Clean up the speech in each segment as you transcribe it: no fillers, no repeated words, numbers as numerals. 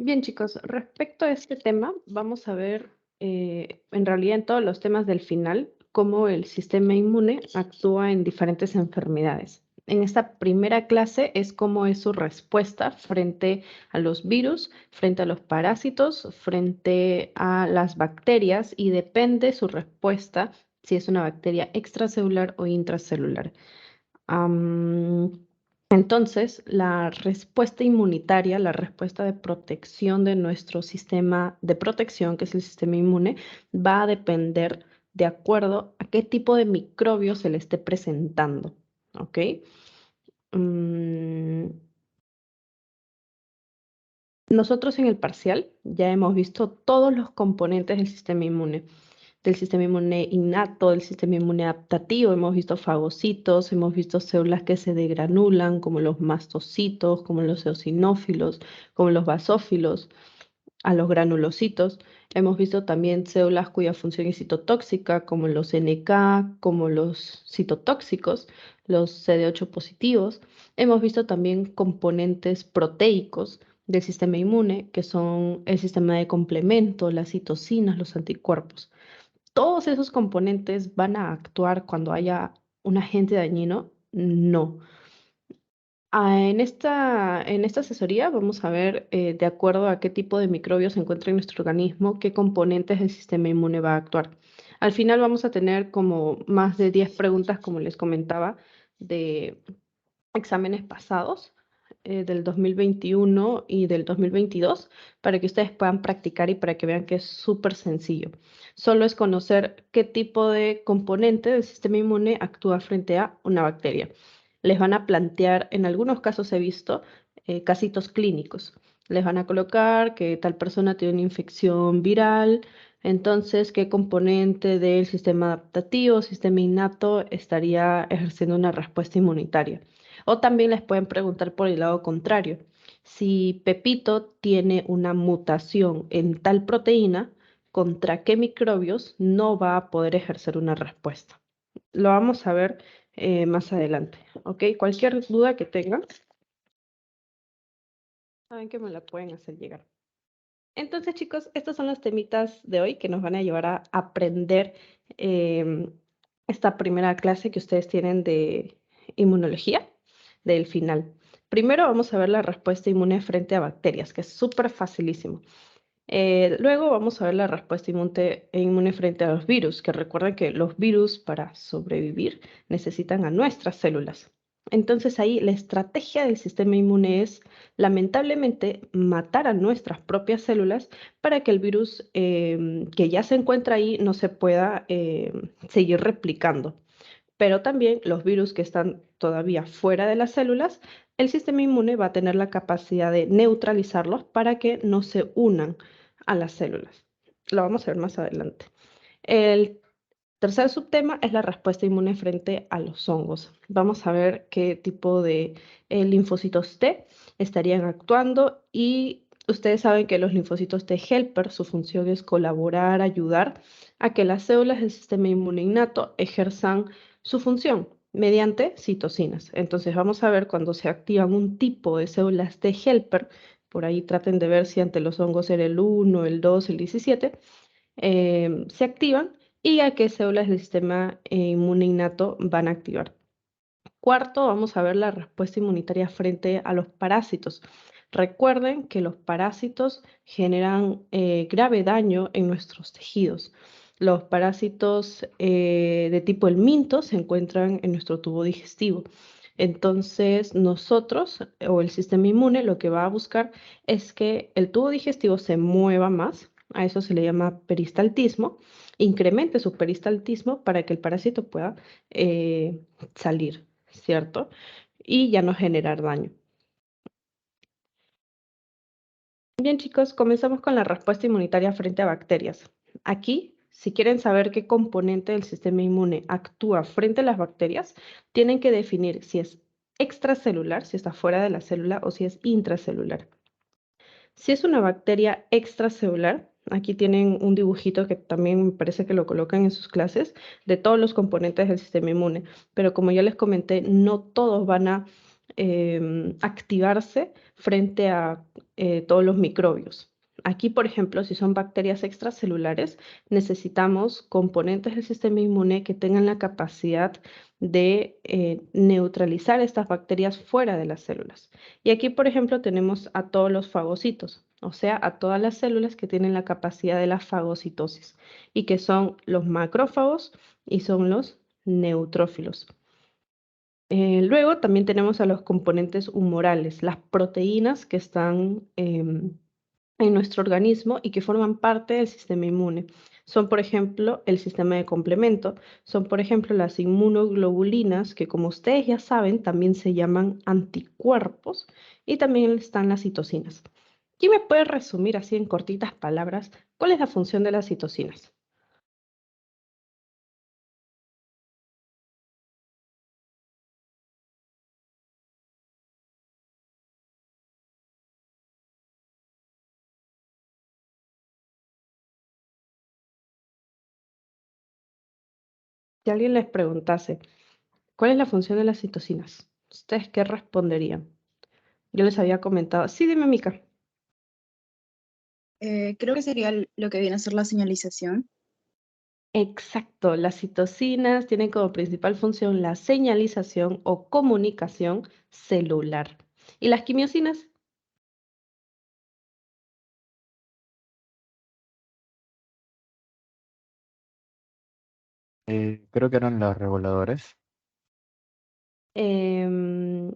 Bien, chicos, respecto a este tema, vamos a ver, en realidad en todos los temas del final, cómo el sistema inmune actúa en diferentes enfermedades. En esta primera clase es cómo es su respuesta frente a los virus, frente a los parásitos, frente a las bacterias y depende su respuesta si es una bacteria extracelular o intracelular. Entonces, la respuesta inmunitaria, la respuesta de protección de nuestro sistema de protección, que es el sistema inmune, va a depender de acuerdo a qué tipo de microbio se le esté presentando, ¿ok? Mm, Nosotros en el parcial ya hemos visto todos los componentes del sistema inmune innato, del sistema inmune adaptativo. Hemos visto fagocitos, hemos visto células que se degranulan, como los mastocitos, como los eosinófilos, como los basófilos, a los granulocitos. Hemos visto también células cuya función es citotóxica, como los NK, como los citotóxicos, los CD8 positivos. Hemos visto también componentes proteicos del sistema inmune, que son el sistema de complemento, las citocinas, los anticuerpos. ¿Todos esos componentes van a actuar cuando haya un agente dañino? No. En esta asesoría vamos a ver, de acuerdo a qué tipo de microbios se encuentra en nuestro organismo, qué componentes del sistema inmune va a actuar. Al final vamos a tener como más de 10 preguntas, como les comentaba, de exámenes pasados, del 2021 y del 2022, para que ustedes puedan practicar y para que vean que es súper sencillo. Solo es conocer qué tipo de componente del sistema inmune actúa frente a una bacteria. Les van a plantear, en algunos casos he visto, casitos clínicos. Les van a colocar que tal persona tiene una infección viral, entonces, ¿qué componente del sistema adaptativo, sistema innato, estaría ejerciendo una respuesta inmunitaria? O también les pueden preguntar por el lado contrario. Si Pepito tiene una mutación en tal proteína, ¿contra qué microbios no va a poder ejercer una respuesta? Lo vamos a ver más adelante, ¿ok? Cualquier duda que tengan, saben que me la pueden hacer llegar. Entonces, chicos, estos son los temitas de hoy que nos van a llevar a aprender esta primera clase que ustedes tienen de inmunología del final. Primero vamos a ver la respuesta inmune frente a bacterias, que es súper facilísimo. Luego vamos a ver la respuesta inmune frente a los virus, que recuerden que los virus para sobrevivir necesitan a nuestras células. Entonces ahí la estrategia del sistema inmune es, lamentablemente, matar a nuestras propias células para que el virus que ya se encuentra ahí no se pueda seguir replicando. Pero también los virus que están todavía fuera de las células, el sistema inmune va a tener la capacidad de neutralizarlos para que no se unan a las células. Lo vamos a ver más adelante. El tercer subtema es la respuesta inmune frente a los hongos. Vamos a ver qué tipo de linfocitos T estarían actuando y ustedes saben que los linfocitos T helper, su función es colaborar, ayudar a que las células del sistema inmune innato ejerzan su función mediante citocinas. Entonces vamos a ver cuando se activan un tipo de células T helper, por ahí traten de ver si ante los hongos era el 1, el 2, el 17, se activan y a qué células del sistema inmune innato van a activar. Cuarto, vamos a ver la respuesta inmunitaria frente a los parásitos. Recuerden que los parásitos generan grave daño en nuestros tejidos. Los parásitos de tipo helminto se encuentran en nuestro tubo digestivo. Entonces, nosotros o el sistema inmune lo que va a buscar es que el tubo digestivo se mueva más, a eso se le llama peristaltismo, incremente su peristaltismo para que el parásito pueda salir, ¿cierto? Y ya no generar daño. Bien, chicos, comenzamos con la respuesta inmunitaria frente a bacterias. Aquí, si quieren saber qué componente del sistema inmune actúa frente a las bacterias, tienen que definir si es extracelular, si está fuera de la célula, o si es intracelular. Si es una bacteria extracelular, aquí tienen un dibujito que también me parece que lo colocan en sus clases, de todos los componentes del sistema inmune, pero como ya les comenté, no todos van a activarse frente a todos los microbios. Aquí, por ejemplo, si son bacterias extracelulares, necesitamos componentes del sistema inmune que tengan la capacidad de neutralizar estas bacterias fuera de las células. Y aquí, por ejemplo, tenemos a todos los fagocitos, o sea, a todas las células que tienen la capacidad de la fagocitosis y que son los macrófagos y son los neutrófilos. Luego también tenemos a los componentes humorales, las proteínas que están en nuestro organismo y que forman parte del sistema inmune. Son, por ejemplo, el sistema de complemento, son, por ejemplo, las inmunoglobulinas, que como ustedes ya saben, también se llaman anticuerpos, y también están las citocinas. ¿Quién me puede resumir así en cortitas palabras cuál es la función de las citocinas? Si alguien les preguntase, ¿cuál es la función de las citocinas? ¿Ustedes qué responderían? Yo les había comentado, sí, dime, Mica. Creo que sería lo que viene a ser la señalización. Exacto, las citocinas tienen como principal función la señalización o comunicación celular. ¿Y las quimiosinas? Creo que eran los reguladores. Em,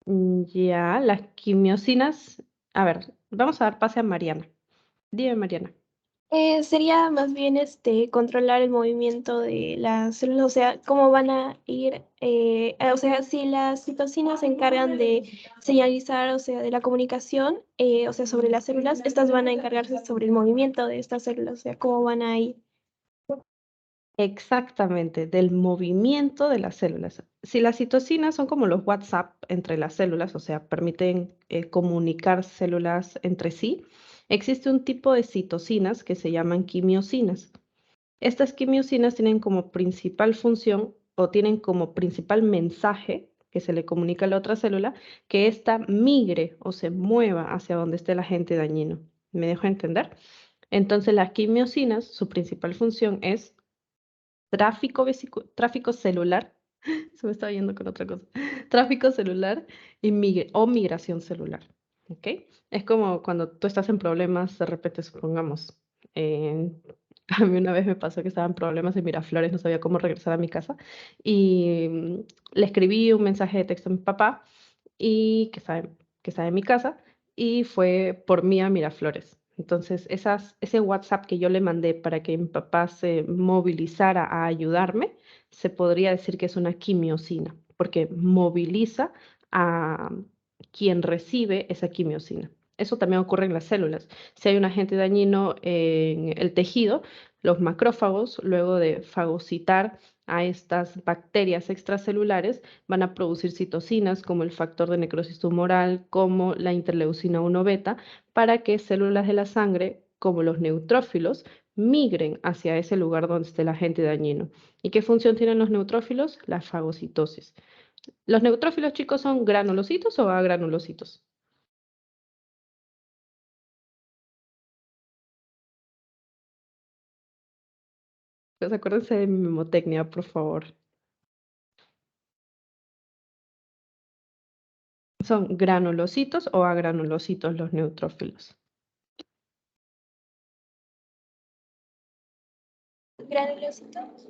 ya, las quimiosinas. A ver, vamos a dar pase a Mariana. Dime, Mariana. Sería más bien controlar el movimiento de las células, o sea, cómo van a ir, o sea, si las citocinas se encargan de señalizar, o sea, de la comunicación, o sea, sobre las células, estas van a encargarse sobre el movimiento de estas células, o sea, cómo van a ir. Exactamente, del movimiento de las células. Si las citocinas son como los WhatsApp entre las células, o sea, permiten comunicar células entre sí, existe un tipo de citocinas que se llaman quimiosinas. Estas quimiosinas tienen como principal función o tienen como principal mensaje que se le comunica a la otra célula que ésta migre o se mueva hacia donde esté el agente dañino. ¿Me dejo entender? Entonces, las quimiosinas, su principal función es tráfico celular, se me está yendo con otra cosa, tráfico celular y o migración celular, ¿ok? Es como cuando tú estás en problemas, de repente supongamos, eh, a mí una vez me pasó que estaba en problemas en Miraflores, no sabía cómo regresar a mi casa y le escribí un mensaje de texto a mi papá y que está en mi casa y fue por mí a Miraflores. Entonces, ese WhatsApp que yo le mandé para que mi papá se movilizara a ayudarme, se podría decir que es una quimiosina, porque moviliza a quien recibe esa quimiosina. Eso también ocurre en las células. Si hay un agente dañino en el tejido, los macrófagos, luego de fagocitar a estas bacterias extracelulares, van a producir citocinas como el factor de necrosis tumoral, como la interleucina 1 beta, para que células de la sangre, como los neutrófilos, migren hacia ese lugar donde esté el agente dañino. ¿Y qué función tienen los neutrófilos? La fagocitosis. ¿Los neutrófilos, chicos, son granulocitos o agranulocitos? Pues acuérdense de mi memotecnia, por favor. ¿Son granulocitos o agranulocitos los neutrófilos? Granulocitos.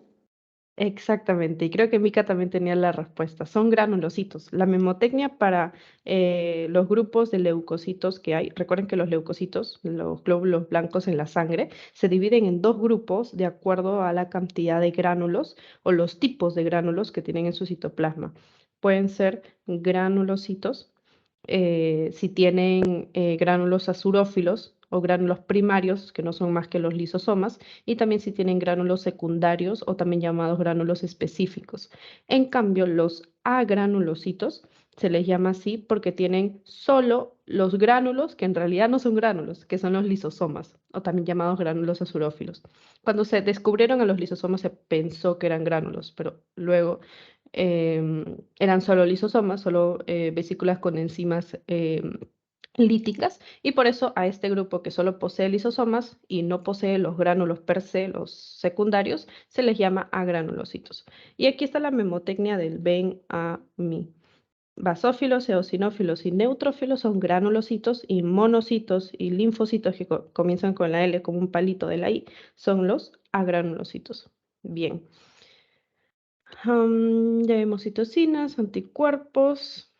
Exactamente, y creo que Mika también tenía la respuesta. Son granulocitos. La memotecnia para los grupos de leucocitos que hay, recuerden que los leucocitos, los glóbulos blancos en la sangre, se dividen en dos grupos de acuerdo a la cantidad de gránulos o los tipos de gránulos que tienen en su citoplasma. Pueden ser granulocitos, si tienen gránulos azurófilos o gránulos primarios, que no son más que los lisosomas, y también si tienen gránulos secundarios o también llamados gránulos específicos. En cambio, los agranulocitos se les llama así porque tienen solo los gránulos, que en realidad no son gránulos, que son los lisosomas, o también llamados gránulos azurófilos. Cuando se descubrieron a los lisosomas se pensó que eran gránulos, pero luego eran solo lisosomas, solo vesículas con enzimas líticas, y por eso a este grupo que solo posee lisosomas y no posee los gránulos per se, los secundarios, se les llama agranulocitos. Y aquí está la memotecnia del ven a mí. Basófilos, eosinófilos y neutrófilos son granulocitos, y monocitos y linfocitos, que comienzan con la L como un palito de la I, son los agranulocitos. Bien. Ya vemos citocinas, anticuerpos.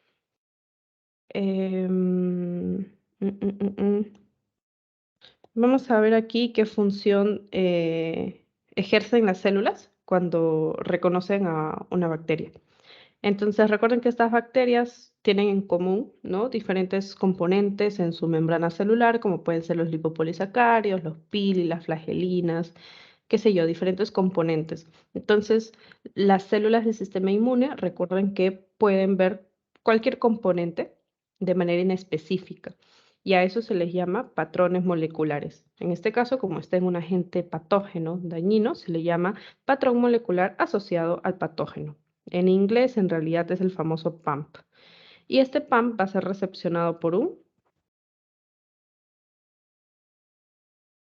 Vamos a ver aquí qué función ejercen las células cuando reconocen a una bacteria. Entonces, recuerden que estas bacterias tienen en común, ¿no?, diferentes componentes en su membrana celular, como pueden ser los lipopolisacáridos, los pili, las flagelinas, qué sé yo, diferentes componentes. Entonces, las células del sistema inmune, recuerden que pueden ver cualquier componente de manera inespecífica, y a eso se les llama patrones moleculares. En este caso, como está en un agente patógeno dañino, se le llama patrón molecular asociado al patógeno. En inglés, en realidad, es el famoso PAMP. Y este PAMP va a ser recepcionado por un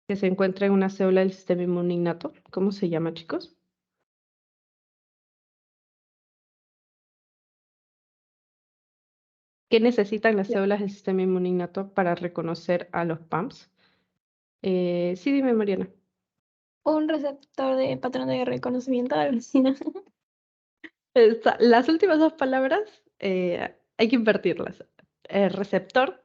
que se encuentra en una célula del sistema inmune innato. ¿Cómo se llama, chicos? ¿Qué necesitan las células del sistema inmune innato para reconocer a los PAMPs? Sí, dime, Mariana. Un receptor de patrón de reconocimiento de vecina. Las últimas dos palabras hay que invertirlas. Receptor,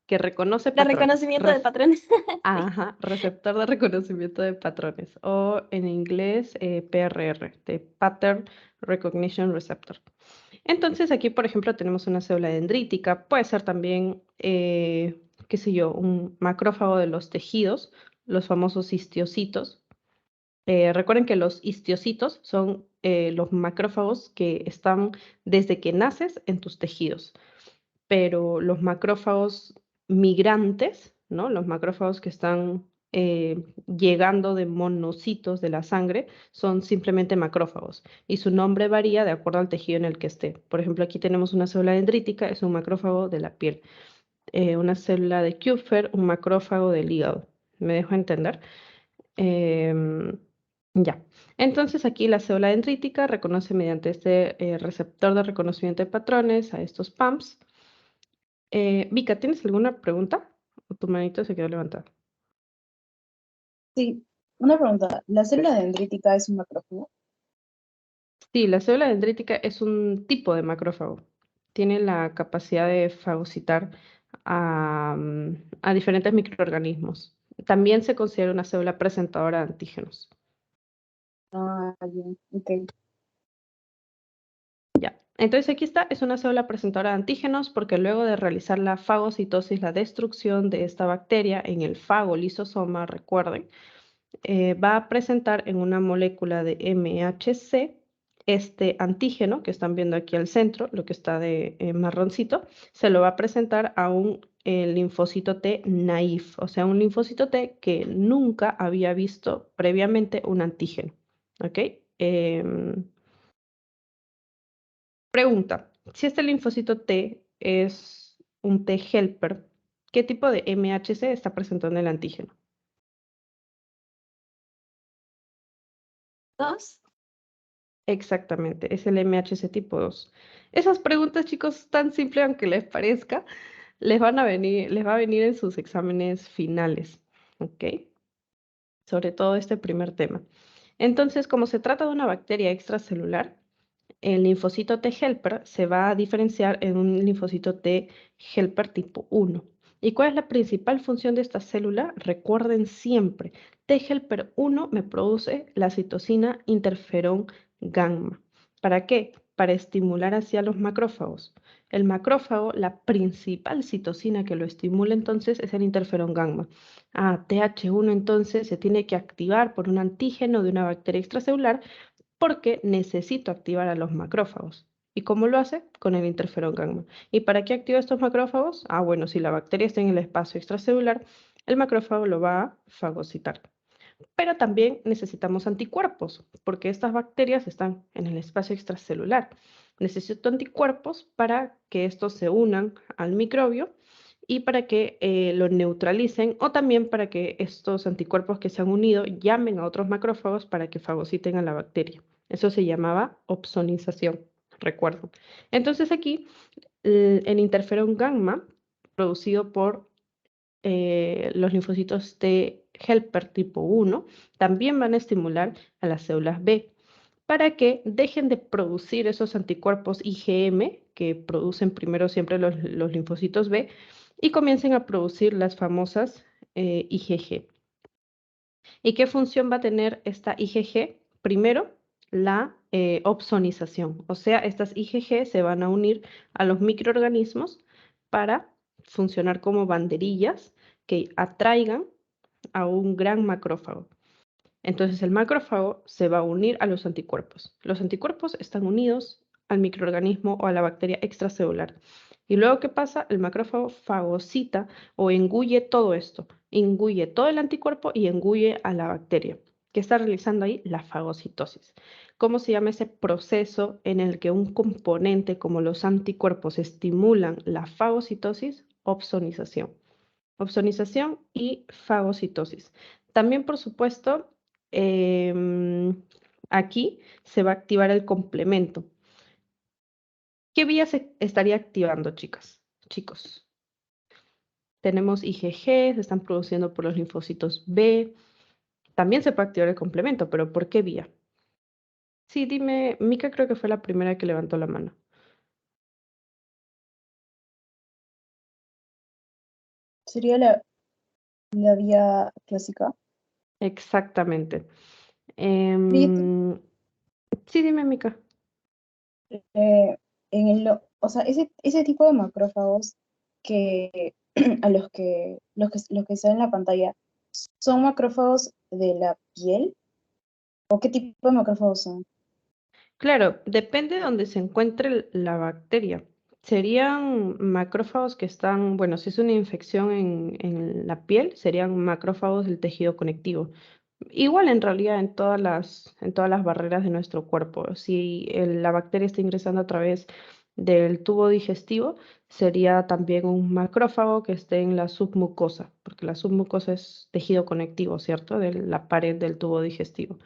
que reconoce De patrones. reconocimiento de patrones. Ajá, receptor de reconocimiento de patrones, o en inglés PRR, de Pattern Recognition Receptor. Entonces aquí, por ejemplo, tenemos una célula dendrítica, puede ser también, qué sé yo, un macrófago de los tejidos, los famosos histiocitos. Recuerden que los histiocitos son los macrófagos que están desde que naces en tus tejidos, pero los macrófagos migrantes, ¿no?, los macrófagos que están llegando de monocitos de la sangre, son simplemente macrófagos, y su nombre varía de acuerdo al tejido en el que esté. Por ejemplo, aquí tenemos una célula dendrítica, es un macrófago de la piel. Una célula de Kupffer, un macrófago del hígado. ¿Me dejo entender? Ya. Entonces aquí la célula dendrítica reconoce mediante este receptor de reconocimiento de patrones a estos PAMPs. Vika, ¿tienes alguna pregunta? ¿O tu manito se quedó levantada? Sí, una pregunta. ¿La célula dendrítica es un macrófago? Sí, la célula dendrítica es un tipo de macrófago. Tiene la capacidad de fagocitar a diferentes microorganismos. También se considera una célula presentadora de antígenos. Ah, bien, ok. Ya. Entonces aquí está, es una célula presentadora de antígenos porque luego de realizar la fagocitosis, la destrucción de esta bacteria en el fagolisosoma, recuerden, va a presentar en una molécula de MHC este antígeno que están viendo aquí al centro, lo que está de marroncito, se lo va a presentar a un linfocito T naif, o sea, un linfocito T que nunca había visto previamente un antígeno. ¿Ok? Pregunta, si este linfocito T es un T helper, ¿qué tipo de MHC está presentando el antígeno? 2. Exactamente, es el MHC tipo 2. Esas preguntas, chicos, tan simple aunque les parezca, les va a venir en sus exámenes finales, ¿ok? Sobre todo este primer tema. Entonces, como se trata de una bacteria extracelular, el linfocito T helper se va a diferenciar en un linfocito T helper tipo 1. ¿Y cuál es la principal función de esta célula? Recuerden siempre, T helper 1 me produce la citocina interferón gamma. ¿Para qué? Para estimular hacia los macrófagos. El macrófago, la principal citocina que lo estimula entonces es el interferón gamma. TH1 entonces se tiene que activar por un antígeno de una bacteria extracelular porque necesito activar a los macrófagos. ¿Y cómo lo hace? Con el interferón gamma. ¿Y para qué activa estos macrófagos? Bueno, si la bacteria está en el espacio extracelular, el macrófago lo va a fagocitar. pero también necesitamos anticuerpos, porque estas bacterias están en el espacio extracelular. Necesito anticuerpos para que estos se unan al microbio y para que lo neutralicen, o también para que estos anticuerpos que se han unido llamen a otros macrófagos para que fagociten a la bacteria. Eso se llamaba opsonización, recuerdo. Entonces aquí el interferón gamma, producido por los linfocitos T helper tipo 1, también van a estimular a las células B para que dejen de producir esos anticuerpos IgM que producen primero siempre los linfocitos B y comiencen a producir las famosas IgG. ¿Y qué función va a tener esta IgG? Primero, la opsonización, o sea, estas IgG se van a unir a los microorganismos para funcionar como banderillas que atraigan a un gran macrófago. Entonces el macrófago se va a unir a los anticuerpos. Los anticuerpos están unidos al microorganismo o a la bacteria extracelular. Y luego, ¿qué pasa? El macrófago fagocita o engulle todo esto. Engulle todo el anticuerpo y engulle a la bacteria. ¿Qué está realizando ahí? La fagocitosis. ¿Cómo se llama ese proceso en el que un componente como los anticuerpos estimulan la fagocitosis? Opsonización. Opsonización y fagocitosis. También, por supuesto, aquí se va a activar el complemento. ¿Qué vía se estaría activando, chicas? Chicos. Tenemos IgG, se están produciendo por los linfocitos B. También se puede activar el complemento, pero ¿por qué vía? Sí, dime, Mica creo que fue la primera que levantó la mano. Sería la vía clásica. Exactamente. Proyecto, Sí, dime, Mica. o sea, ese tipo de macrófagos que a los que están en la pantalla, ¿son macrófagos de la piel? ¿O qué tipo de macrófagos son? Claro, depende de donde se encuentre la bacteria. Serían macrófagos que están, bueno, si es una infección en la piel, serían macrófagos del tejido conectivo. Igual en realidad en todas las barreras de nuestro cuerpo. Si la bacteria está ingresando a través del tubo digestivo, sería también un macrófago que esté en la submucosa, porque la submucosa es tejido conectivo, ¿cierto? De la pared del tubo digestivo.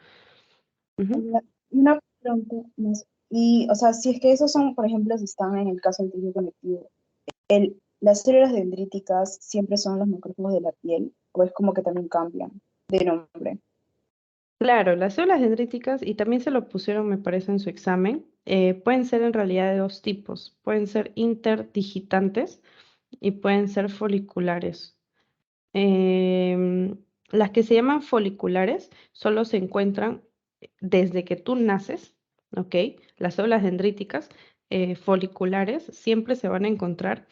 Ujú. Una pregunta más. Y, o sea, si es que esos son, por ejemplo, si están en el caso del tejido conectivo, ¿las células dendríticas siempre son los macrófagos de la piel? ¿O es como que también cambian de nombre? Claro, las células dendríticas, y también se lo pusieron, me parece, en su examen, pueden ser en realidad de dos tipos. Pueden ser interdigitantes y pueden ser foliculares. Em, las que se llaman foliculares solo se encuentran desde que tú naces, ¿ok? Las células dendríticas foliculares siempre se van a encontrar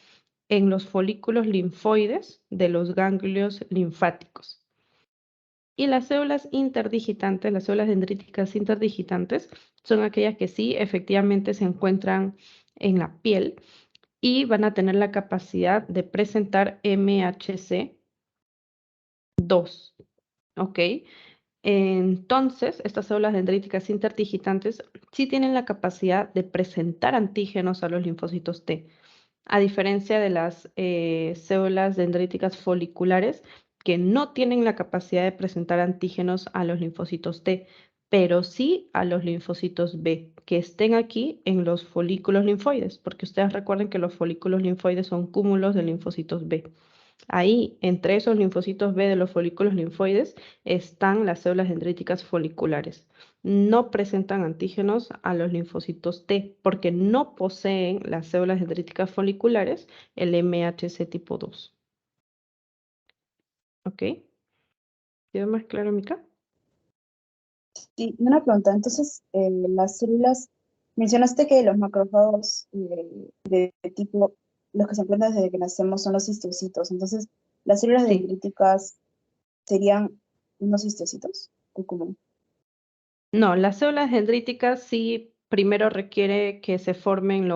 en los folículos linfoides de los ganglios linfáticos. Y las células interdigitantes, las células dendríticas interdigitantes, son aquellas que sí efectivamente se encuentran en la piel y van a tener la capacidad de presentar MHC2, ¿ok? Entonces, estas células dendríticas interdigitantes sí tienen la capacidad de presentar antígenos a los linfocitos T, a diferencia de las células dendríticas foliculares que no tienen la capacidad de presentar antígenos a los linfocitos T, pero sí a los linfocitos B, que estén aquí en los folículos linfoides, porque ustedes recuerden que los folículos linfoides son cúmulos de linfocitos B. Ahí, entre esos linfocitos B de los folículos linfoides, están las células dendríticas foliculares. No presentan antígenos a los linfocitos T porque no poseen las células dendríticas foliculares el MHC tipo 2. ¿Ok? ¿Quedó más claro, Mica? Sí, una pregunta. Entonces, las células, mencionaste que los macrófagos de tipo, los que se encuentran desde que nacemos son los histocitos. Entonces, las células Sí. dendríticas serían unos histocitos, ¿o cómo? No, las células dendríticas sí primero requiere que se formen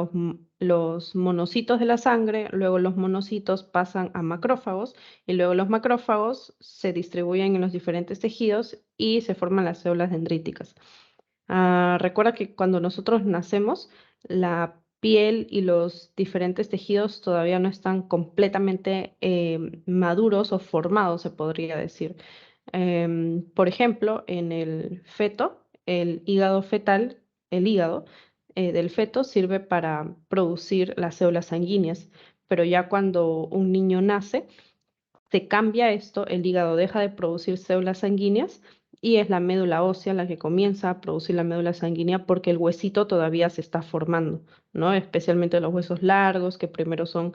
los monocitos de la sangre, luego los monocitos pasan a macrófagos y luego los macrófagos se distribuyen en los diferentes tejidos y se forman las células dendríticas. Recuerda que cuando nosotros nacemos, la piel y los diferentes tejidos todavía no están completamente maduros o formados, se podría decir. Por ejemplo, en el feto, el hígado fetal, el hígado del feto sirve para producir las células sanguíneas, pero ya cuando un niño nace, se cambia esto, el hígado deja de producir células sanguíneas y es la médula ósea la que comienza a producir la médula sanguínea porque el huesito todavía se está formando, ¿no? Especialmente los huesos largos que primero son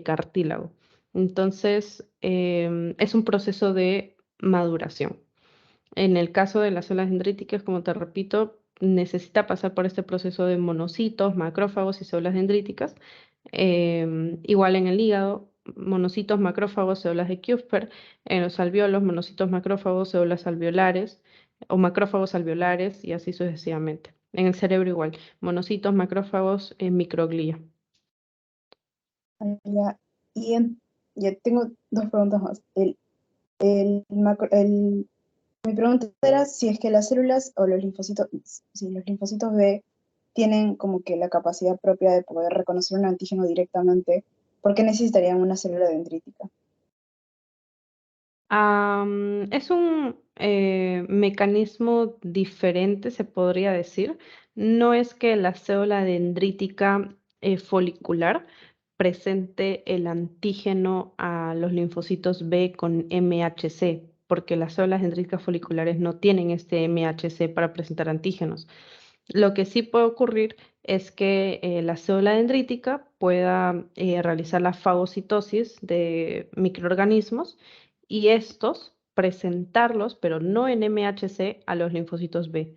cartílago. Entonces, es un proceso de maduración. En el caso de las células dendríticas, como te repito, necesita pasar por este proceso de monocitos, macrófagos y células dendríticas. Igual en el hígado, monocitos, macrófagos, células de Kupffer. En los alveolos, monocitos, macrófagos, células alveolares o macrófagos alveolares y así sucesivamente. En el cerebro igual, monocitos, macrófagos, microglia. Ya, y ya tengo dos preguntas más. Mi pregunta era si es que las células o los linfocitos, si los linfocitos B tienen como que la capacidad propia de poder reconocer un antígeno directamente, ¿por qué necesitarían una célula dendrítica? Es un mecanismo diferente, se podría decir. No es que la célula dendrítica folicular presente el antígeno a los linfocitos B con MHC, porque las células dendríticas foliculares no tienen este MHC para presentar antígenos. Lo que sí puede ocurrir es que la célula dendrítica pueda realizar la fagocitosis de microorganismos y estos presentarlos, pero no en MHC, a los linfocitos B.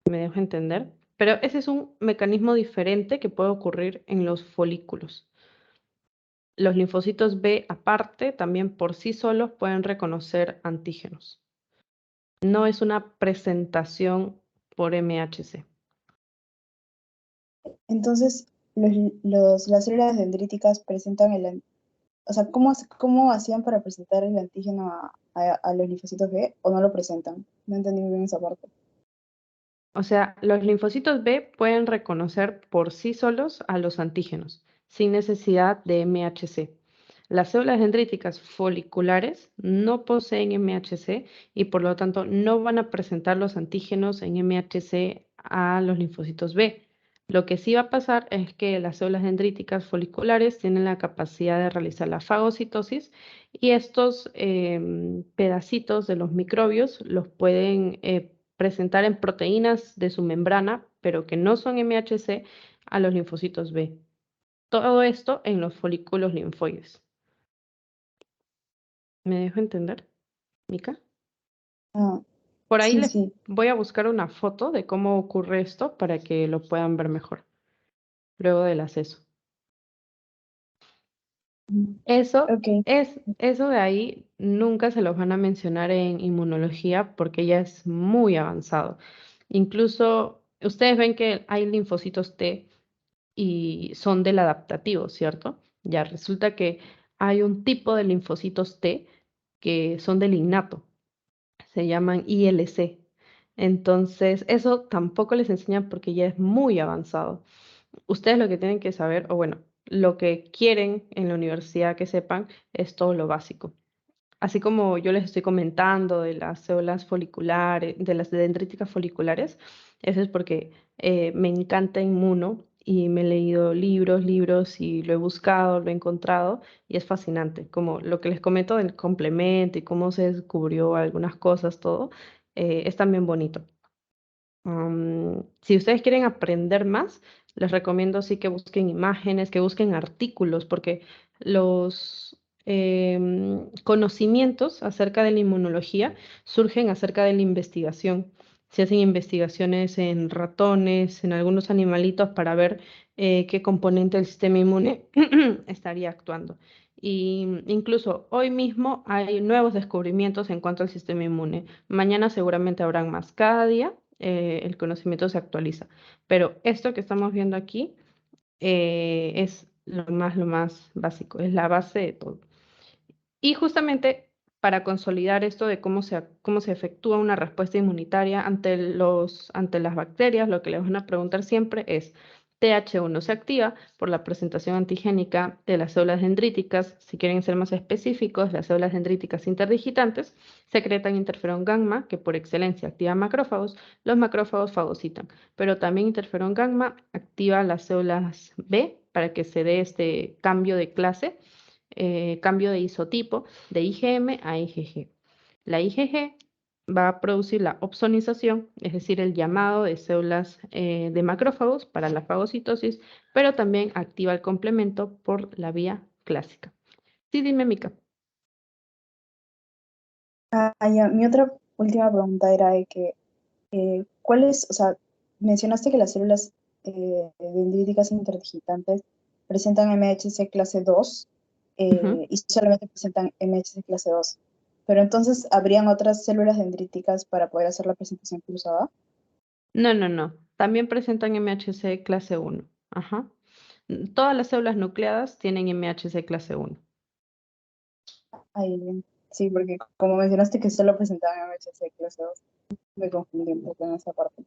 ¿Me dejo entender? Pero ese es un mecanismo diferente que puede ocurrir en los folículos. Los linfocitos B aparte, también por sí solos, pueden reconocer antígenos. No es una presentación por MHC. Entonces, las células dendríticas presentan o sea, ¿cómo hacían para presentar el antígeno a los linfocitos B o no lo presentan? No entendí muy bien esa parte. O sea, los linfocitos B pueden reconocer por sí solos a los antígenos, sin necesidad de MHC. Las células dendríticas foliculares no poseen MHC y por lo tanto no van a presentar los antígenos en MHC a los linfocitos B. Lo que sí va a pasar es que las células dendríticas foliculares tienen la capacidad de realizar la fagocitosis y estos pedacitos de los microbios los pueden presentar en proteínas de su membrana, pero que no son MHC, a los linfocitos B. Todo esto en los folículos linfoides. ¿Me dejo entender, Mica? Ah, Por ahí sí, les sí. voy a buscar una foto de cómo ocurre esto para que lo puedan ver mejor, luego del acceso. Eso Ok. eso de ahí nunca se los van a mencionar en inmunología porque ya es muy avanzado. Incluso ustedes ven que hay linfocitos T y son del adaptativo, ¿cierto? Ya resulta que hay un tipo de linfocitos T que son del innato, se llaman ILC. Entonces, eso tampoco les enseñan porque ya es muy avanzado. Ustedes lo que tienen que saber, o bueno, lo que quieren en la universidad que sepan es todo lo básico. Así como yo les estoy comentando de las células foliculares, de las dendríticas foliculares, eso es porque me encanta inmuno y me he leído libros y lo he buscado, lo he encontrado y es fascinante. Como lo que les comento del complemento y cómo se descubrió algunas cosas, todo, es también bonito. Si ustedes quieren aprender más, les recomiendo sí que busquen imágenes, que busquen artículos, porque los conocimientos acerca de la inmunología surgen acerca de la investigación. Se hacen investigaciones en ratones, en algunos animalitos para ver qué componente del sistema inmune estaría actuando. Y incluso hoy mismo hay nuevos descubrimientos en cuanto al sistema inmune. Mañana seguramente habrán más. Cada día el conocimiento se actualiza. Pero esto que estamos viendo aquí Es lo más básico, es la base de todo. Y justamente para consolidar esto de cómo se efectúa una respuesta inmunitaria ante las bacterias, lo que les van a preguntar siempre es, TH1 se activa por la presentación antigénica de las células dendríticas. Si quieren ser más específicos, las células dendríticas interdigitantes secretan interferón gamma, que por excelencia activa macrófagos. Los macrófagos fagocitan, pero también interferón gamma activa las células B para que se dé este cambio de clase, cambio de isotipo de IgM a IgG. La IgG va a producir la opsonización, es decir, el llamado de células de macrófagos para la fagocitosis, pero también activa el complemento por la vía clásica. Sí, dime, Mica. Ya, mi otra última pregunta era de que, o sea, mencionaste que las células dendríticas interdigitantes presentan MHC clase 2 Ujú. y solamente presentan MHC clase 2. Pero entonces, ¿habrían otras células dendríticas para poder hacer la presentación cruzada? No. También presentan MHC clase 1. Ajá. Todas las células nucleadas tienen MHC clase 1. Ahí, bien. Sí, porque como mencionaste que solo presentaban MHC clase 2, me confundí un poco en esa parte.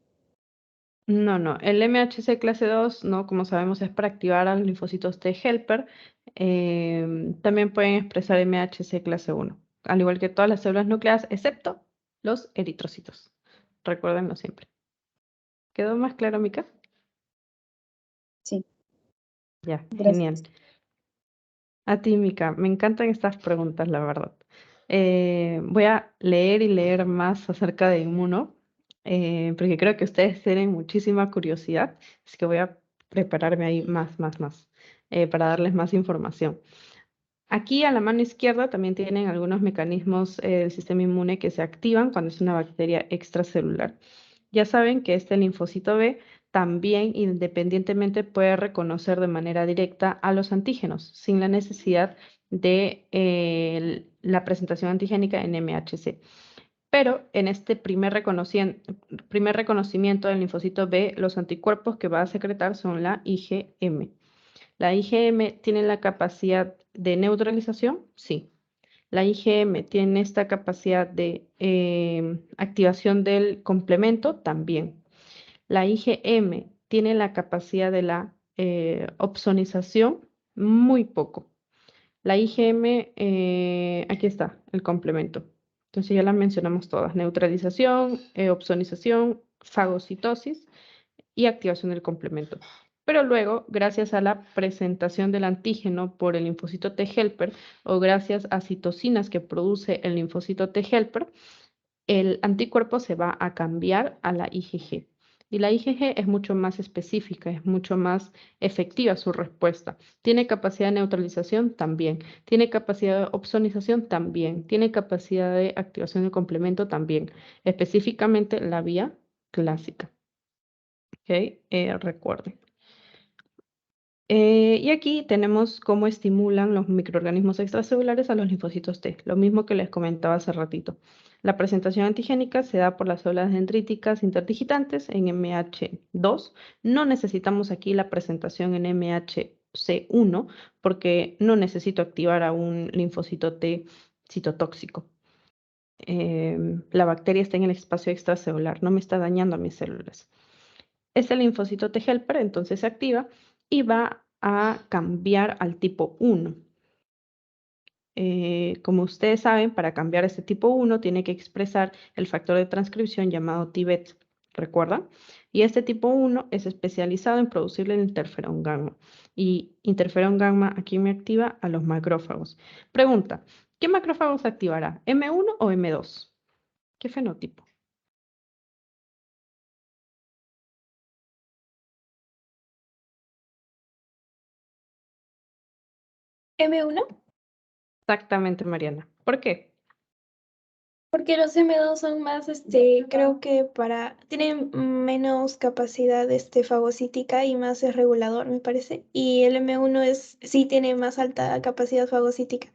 No. El MHC clase 2, ¿no? Como sabemos, es para activar a los linfocitos T helper. También pueden expresar MHC clase 1, al igual que todas las células nucleadas, excepto los eritrocitos. Recuérdenlo siempre. ¿Quedó más claro, Mica? Sí, Ya, genial. gracias. A ti, Mica, me encantan estas preguntas, la verdad. Voy a leer y leer más acerca de Inmuno, porque creo que ustedes tienen muchísima curiosidad, así que voy a prepararme ahí más, para darles más información. Aquí a la mano izquierda también tienen algunos mecanismos del sistema inmune que se activan cuando es una bacteria extracelular. Ya saben que este linfocito B también independientemente puede reconocer de manera directa a los antígenos sin la necesidad de la presentación antigénica en MHC. Pero en este primer reconocimiento del linfocito B, los anticuerpos que va a secretar son la IgM. ¿La IgM tiene la capacidad de neutralización? Sí. La IgM tiene esta capacidad de activación del complemento también. La IgM tiene la capacidad de la opsonización muy poco. La IgM, aquí está, el complemento. Entonces ya las mencionamos todas. Neutralización, opsonización, fagocitosis y activación del complemento. Pero luego, gracias a la presentación del antígeno por el linfocito T helper o gracias a citocinas que produce el linfocito T helper, el anticuerpo se va a cambiar a la IgG. Y la IgG es mucho más específica, es mucho más efectiva su respuesta. Tiene capacidad de neutralización también, tiene capacidad de opsonización también, tiene capacidad de activación de complemento también, específicamente la vía clásica. ¿Ok? Recuerden. Y aquí tenemos cómo estimulan los microorganismos extracelulares a los linfocitos T, lo mismo que les comentaba hace ratito. La presentación antigénica se da por las células dendríticas interdigitantes en MH2. No necesitamos aquí la presentación en MHC1 porque no necesito activar a un linfocito T citotóxico. La bacteria está en el espacio extracelular, no me está dañando a mis células. Este linfocito T helper entonces se activa y va a cambiar al tipo 1. Como ustedes saben, para cambiar este tipo 1 tiene que expresar el factor de transcripción llamado TIBET, ¿recuerdan? Y este tipo 1 es especializado en producir el interferón gamma. Y interferón gamma aquí me activa a los macrófagos. Pregunta, ¿qué macrófagos activará? ¿M1 o M2? ¿Qué fenotipo? M1, Exactamente, Mariana. ¿Por qué? porque los M2 son más, creo que tienen menos capacidad, fagocítica y más es regulador, me parece. Y el M1 sí tiene más alta capacidad fagocítica.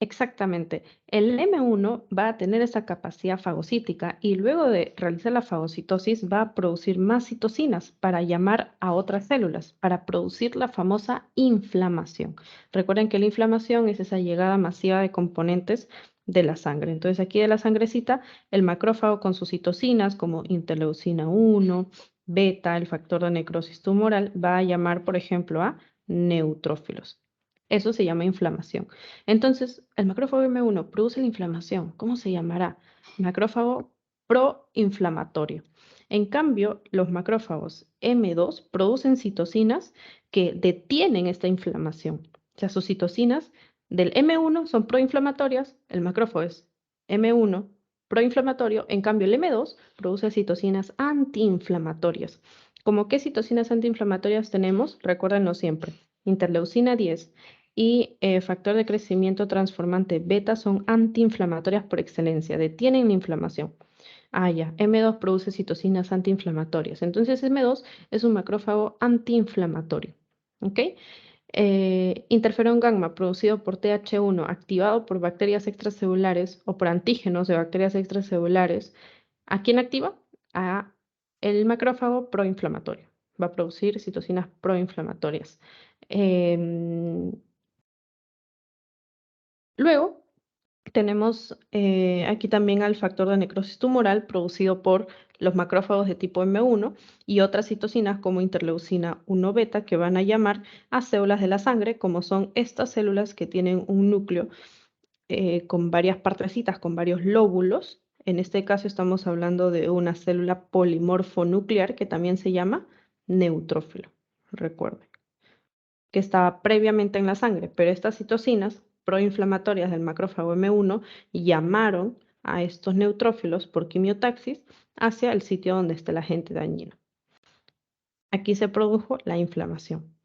Exactamente. El M1 va a tener esa capacidad fagocítica y luego de realizar la fagocitosis va a producir más citocinas para llamar a otras células, para producir la famosa inflamación. Recuerden que la inflamación es esa llegada masiva de componentes de la sangre. Entonces aquí de la sangrecita, el macrófago con sus citocinas como interleucina 1, beta, el factor de necrosis tumoral, va a llamar, por ejemplo, a neutrófilos. Eso se llama inflamación. Entonces, el macrófago M1 produce la inflamación. ¿Cómo se llamará? Macrófago proinflamatorio. En cambio, los macrófagos M2 producen citocinas que detienen esta inflamación. O sea, sus citocinas del M1 son proinflamatorias, el macrófago es M1 proinflamatorio, en cambio el M2 produce citocinas antiinflamatorias. ¿Cómo qué citocinas antiinflamatorias tenemos? Recuérdenlo siempre. Interleucina 10 y factor de crecimiento transformante beta son antiinflamatorias por excelencia, detienen la inflamación. Ah, ya, M2 produce citocinas antiinflamatorias. Entonces M2 es un macrófago antiinflamatorio. ¿Ok? Interferón gamma producido por TH1 activado por bacterias extracelulares o por antígenos de bacterias extracelulares. ¿A quién activa? A el macrófago proinflamatorio. Va a producir citocinas proinflamatorias. Luego tenemos aquí también al factor de necrosis tumoral producido por los macrófagos de tipo M1 y otras citocinas como interleucina 1 beta que van a llamar a células de la sangre, como son estas células que tienen un núcleo con varias partecitas, con varios lóbulos. En este caso estamos hablando de una célula polimorfonuclear que también se llama neutrófilo. Recuerden que estaba previamente en la sangre, pero estas citocinas proinflamatorias del macrófago M1 llamaron a estos neutrófilos por quimiotaxis hacia el sitio donde está el agente dañino. Aquí se produjo la inflamación.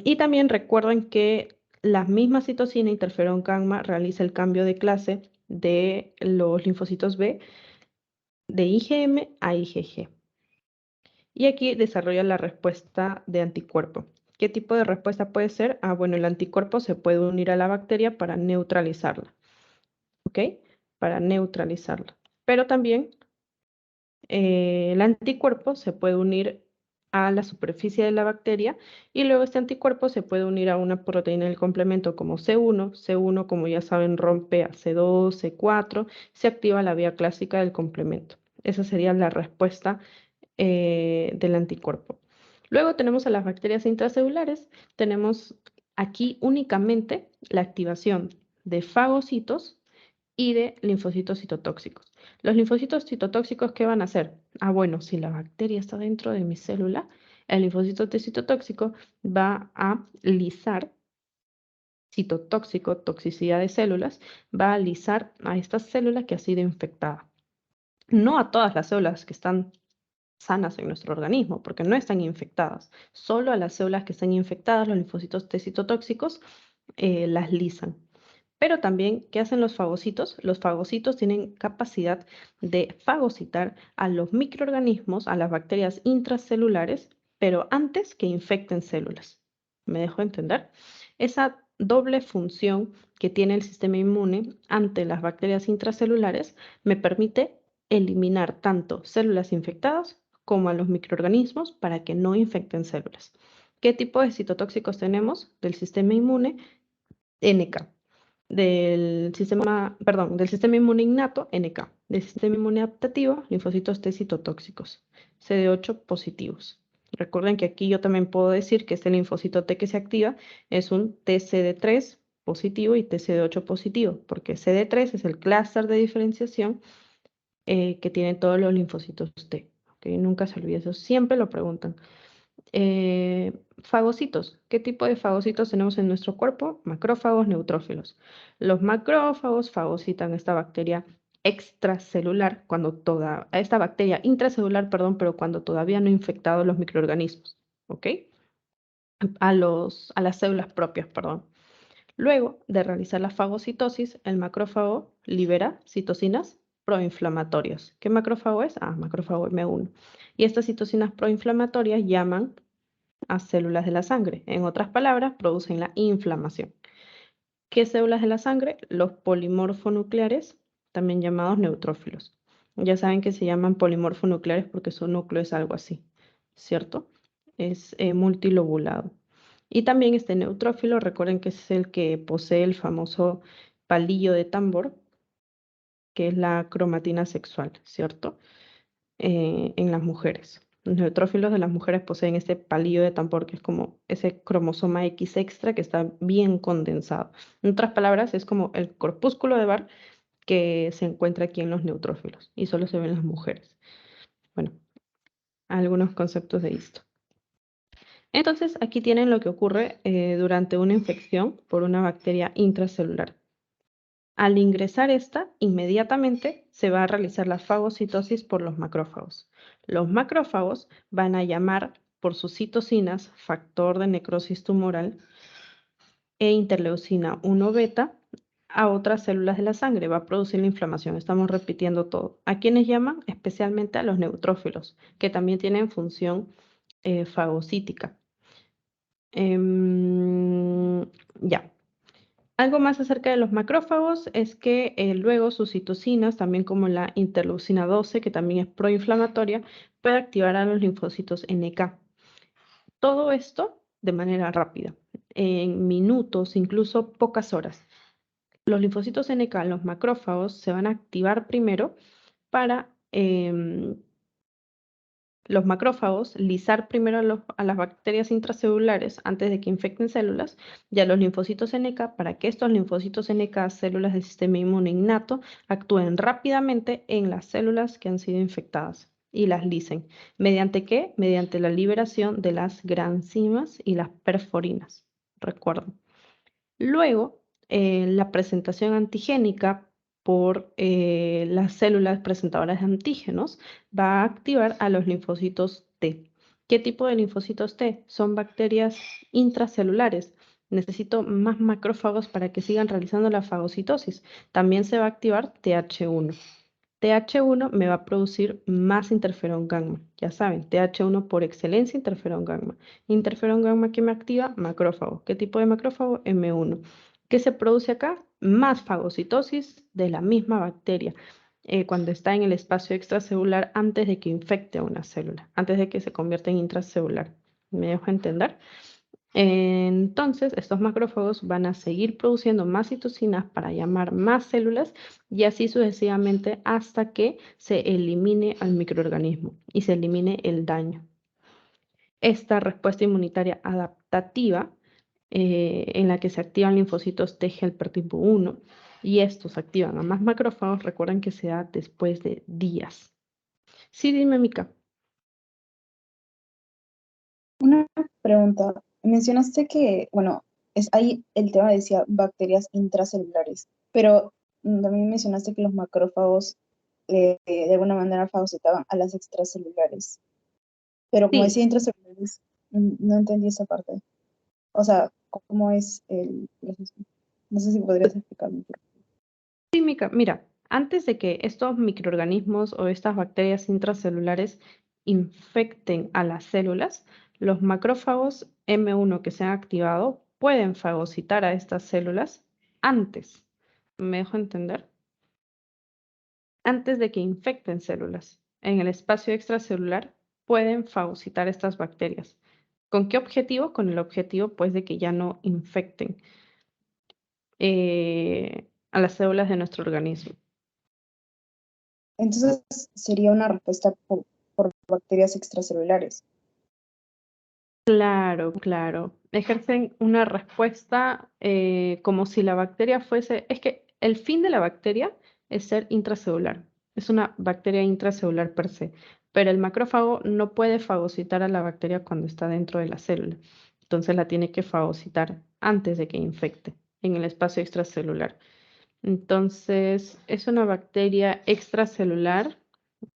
Y también recuerden que la misma citocina interferón gamma realiza el cambio de clase de los linfocitos B de IgM a IgG. Y aquí desarrolla la respuesta de anticuerpo. ¿Qué tipo de respuesta puede ser? Bueno, el anticuerpo se puede unir a la bacteria para neutralizarla. ¿Ok? Para neutralizarla. Pero también el anticuerpo se puede unir a la superficie de la bacteria y luego este anticuerpo se puede unir a una proteína del complemento como C1. C1, como ya saben, rompe a C2, C4, se activa la vía clásica del complemento. Esa sería la respuesta del anticuerpo. Luego tenemos a las bacterias intracelulares. Tenemos aquí únicamente la activación de fagocitos y de linfocitos citotóxicos. Los linfocitos citotóxicos, ¿qué van a hacer? Bueno, si la bacteria está dentro de mi célula, el linfocito citotóxico va a lisar, citotóxico, toxicidad de células, va a lisar a esta célula que ha sido infectada. No a todas las células que están sanas en nuestro organismo, porque no están infectadas. Solo a las células que están infectadas, los linfocitos T citotóxicos, las lisan. Pero también, ¿qué hacen los fagocitos? Los fagocitos tienen capacidad de fagocitar a los microorganismos, a las bacterias intracelulares, pero antes que infecten células. ¿Me dejo entender? Esa doble función que tiene el sistema inmune ante las bacterias intracelulares me permite eliminar tanto células infectadas como a los microorganismos para que no infecten células. ¿Qué tipo de citotóxicos tenemos del sistema inmune? NK. Del sistema inmune innato, NK. Del sistema inmune adaptativo, linfocitos T citotóxicos, CD8 positivos. Recuerden que aquí yo también puedo decir que este linfocito T que se activa es un TCD3 positivo y TCD8 positivo, porque CD3 es el clúster de diferenciación que tienen todos los linfocitos T. ¿Okay? Nunca se olvide eso, siempre lo preguntan. Fagocitos. ¿Qué tipo de fagocitos tenemos en nuestro cuerpo? Macrófagos, neutrófilos. Los macrófagos fagocitan esta bacteria extracelular, esta bacteria intracelular, perdón, pero cuando todavía no ha infectado los microorganismos, ¿ok? A las células propias, perdón. Luego de realizar la fagocitosis, el macrófago libera citocinas proinflamatorias. ¿Qué macrófago es? Macrófago M1. Y estas citocinas proinflamatorias llaman a células de la sangre. En otras palabras, producen la inflamación. ¿Qué células de la sangre? Los polimorfonucleares, también llamados neutrófilos. Ya saben que se llaman polimorfonucleares porque su núcleo es algo así, ¿cierto? Es multilobulado. Y también este neutrófilo, recuerden que es el que posee el famoso palillo de tambor, que es la cromatina sexual, ¿cierto? En las mujeres. Los neutrófilos de las mujeres poseen este palillo de tambor, que es como ese cromosoma X extra que está bien condensado. En otras palabras, es como el corpúsculo de Barr que se encuentra aquí en los neutrófilos y solo se ve en las mujeres. Bueno, algunos conceptos de esto. Entonces, aquí tienen lo que ocurre durante una infección por una bacteria intracelular. Al ingresar esta, inmediatamente se va a realizar la fagocitosis por los macrófagos. Los macrófagos van a llamar por sus citocinas, factor de necrosis tumoral e interleucina 1 beta, a otras células de la sangre. Va a producir la inflamación. Estamos repitiendo todo. ¿A quiénes llaman? Especialmente a los neutrófilos, que también tienen función fagocítica. Ya. Algo más acerca de los macrófagos es que luego sus citocinas, también como la interleucina 12, que también es proinflamatoria, puede activar a los linfocitos NK. Todo esto de manera rápida, en minutos, incluso pocas horas. Los linfocitos NK, los macrófagos, se van a activar primero para los macrófagos lisar primero a las bacterias intracelulares antes de que infecten células y a los linfocitos NK para que estos linfocitos NK, células del sistema inmune innato, actúen rápidamente en las células que han sido infectadas y las lisen. ¿Mediante qué? Mediante la liberación de las granzimas y las perforinas. Recuerden. Luego, la presentación antigénica por las células presentadoras de antígenos va a activar a los linfocitos T. ¿Qué tipo de linfocitos T? Son bacterias intracelulares. Necesito más macrófagos para que sigan realizando la fagocitosis. También se va a activar TH1. TH1 me va a producir más interferón gamma. Ya saben, TH1 por excelencia, interferón gamma. Interferón gamma que me activa macrófago. ¿Qué tipo de macrófago? M1. ¿Qué se produce acá? Más fagocitosis de la misma bacteria cuando está en el espacio extracelular antes de que infecte a una célula, antes de que se convierta en intracelular. ¿Me dejo entender? Entonces, estos macrófagos van a seguir produciendo más citocinas para llamar más células y así sucesivamente hasta que se elimine al microorganismo y se elimine el daño. Esta respuesta inmunitaria adaptativa en la que se activan linfocitos T helper tipo 1 y estos activan a más macrófagos, recuerden que se da después de días. Sí, dime, Mica. Una pregunta. Mencionaste que, bueno, ahí el tema decía bacterias intracelulares, pero también mencionaste que los macrófagos de alguna manera fagocitaban a las extracelulares. Pero como Sí, decía intracelulares, no entendí esa parte. O sea, ¿cómo es el proceso? No sé si podrías explicarme. sí, Mica. Mira, antes de que estos microorganismos o estas bacterias intracelulares infecten a las células, los macrófagos M1 que se han activado pueden fagocitar a estas células antes. ¿Me dejo entender? Antes de que infecten células. En el espacio extracelular pueden fagocitar estas bacterias. ¿Con qué objetivo? Con el objetivo, pues, de que ya no infecten a las células de nuestro organismo. Entonces sería una respuesta por bacterias extracelulares. Claro, claro. Ejercen una respuesta como si la bacteria fuese... Es que el fin de la bacteria es ser intracelular. Es una bacteria intracelular per se. Pero el macrófago no puede fagocitar a la bacteria cuando está dentro de la célula. Entonces la tiene que fagocitar antes de que infecte en el espacio extracelular. Entonces, ¿es una bacteria extracelular?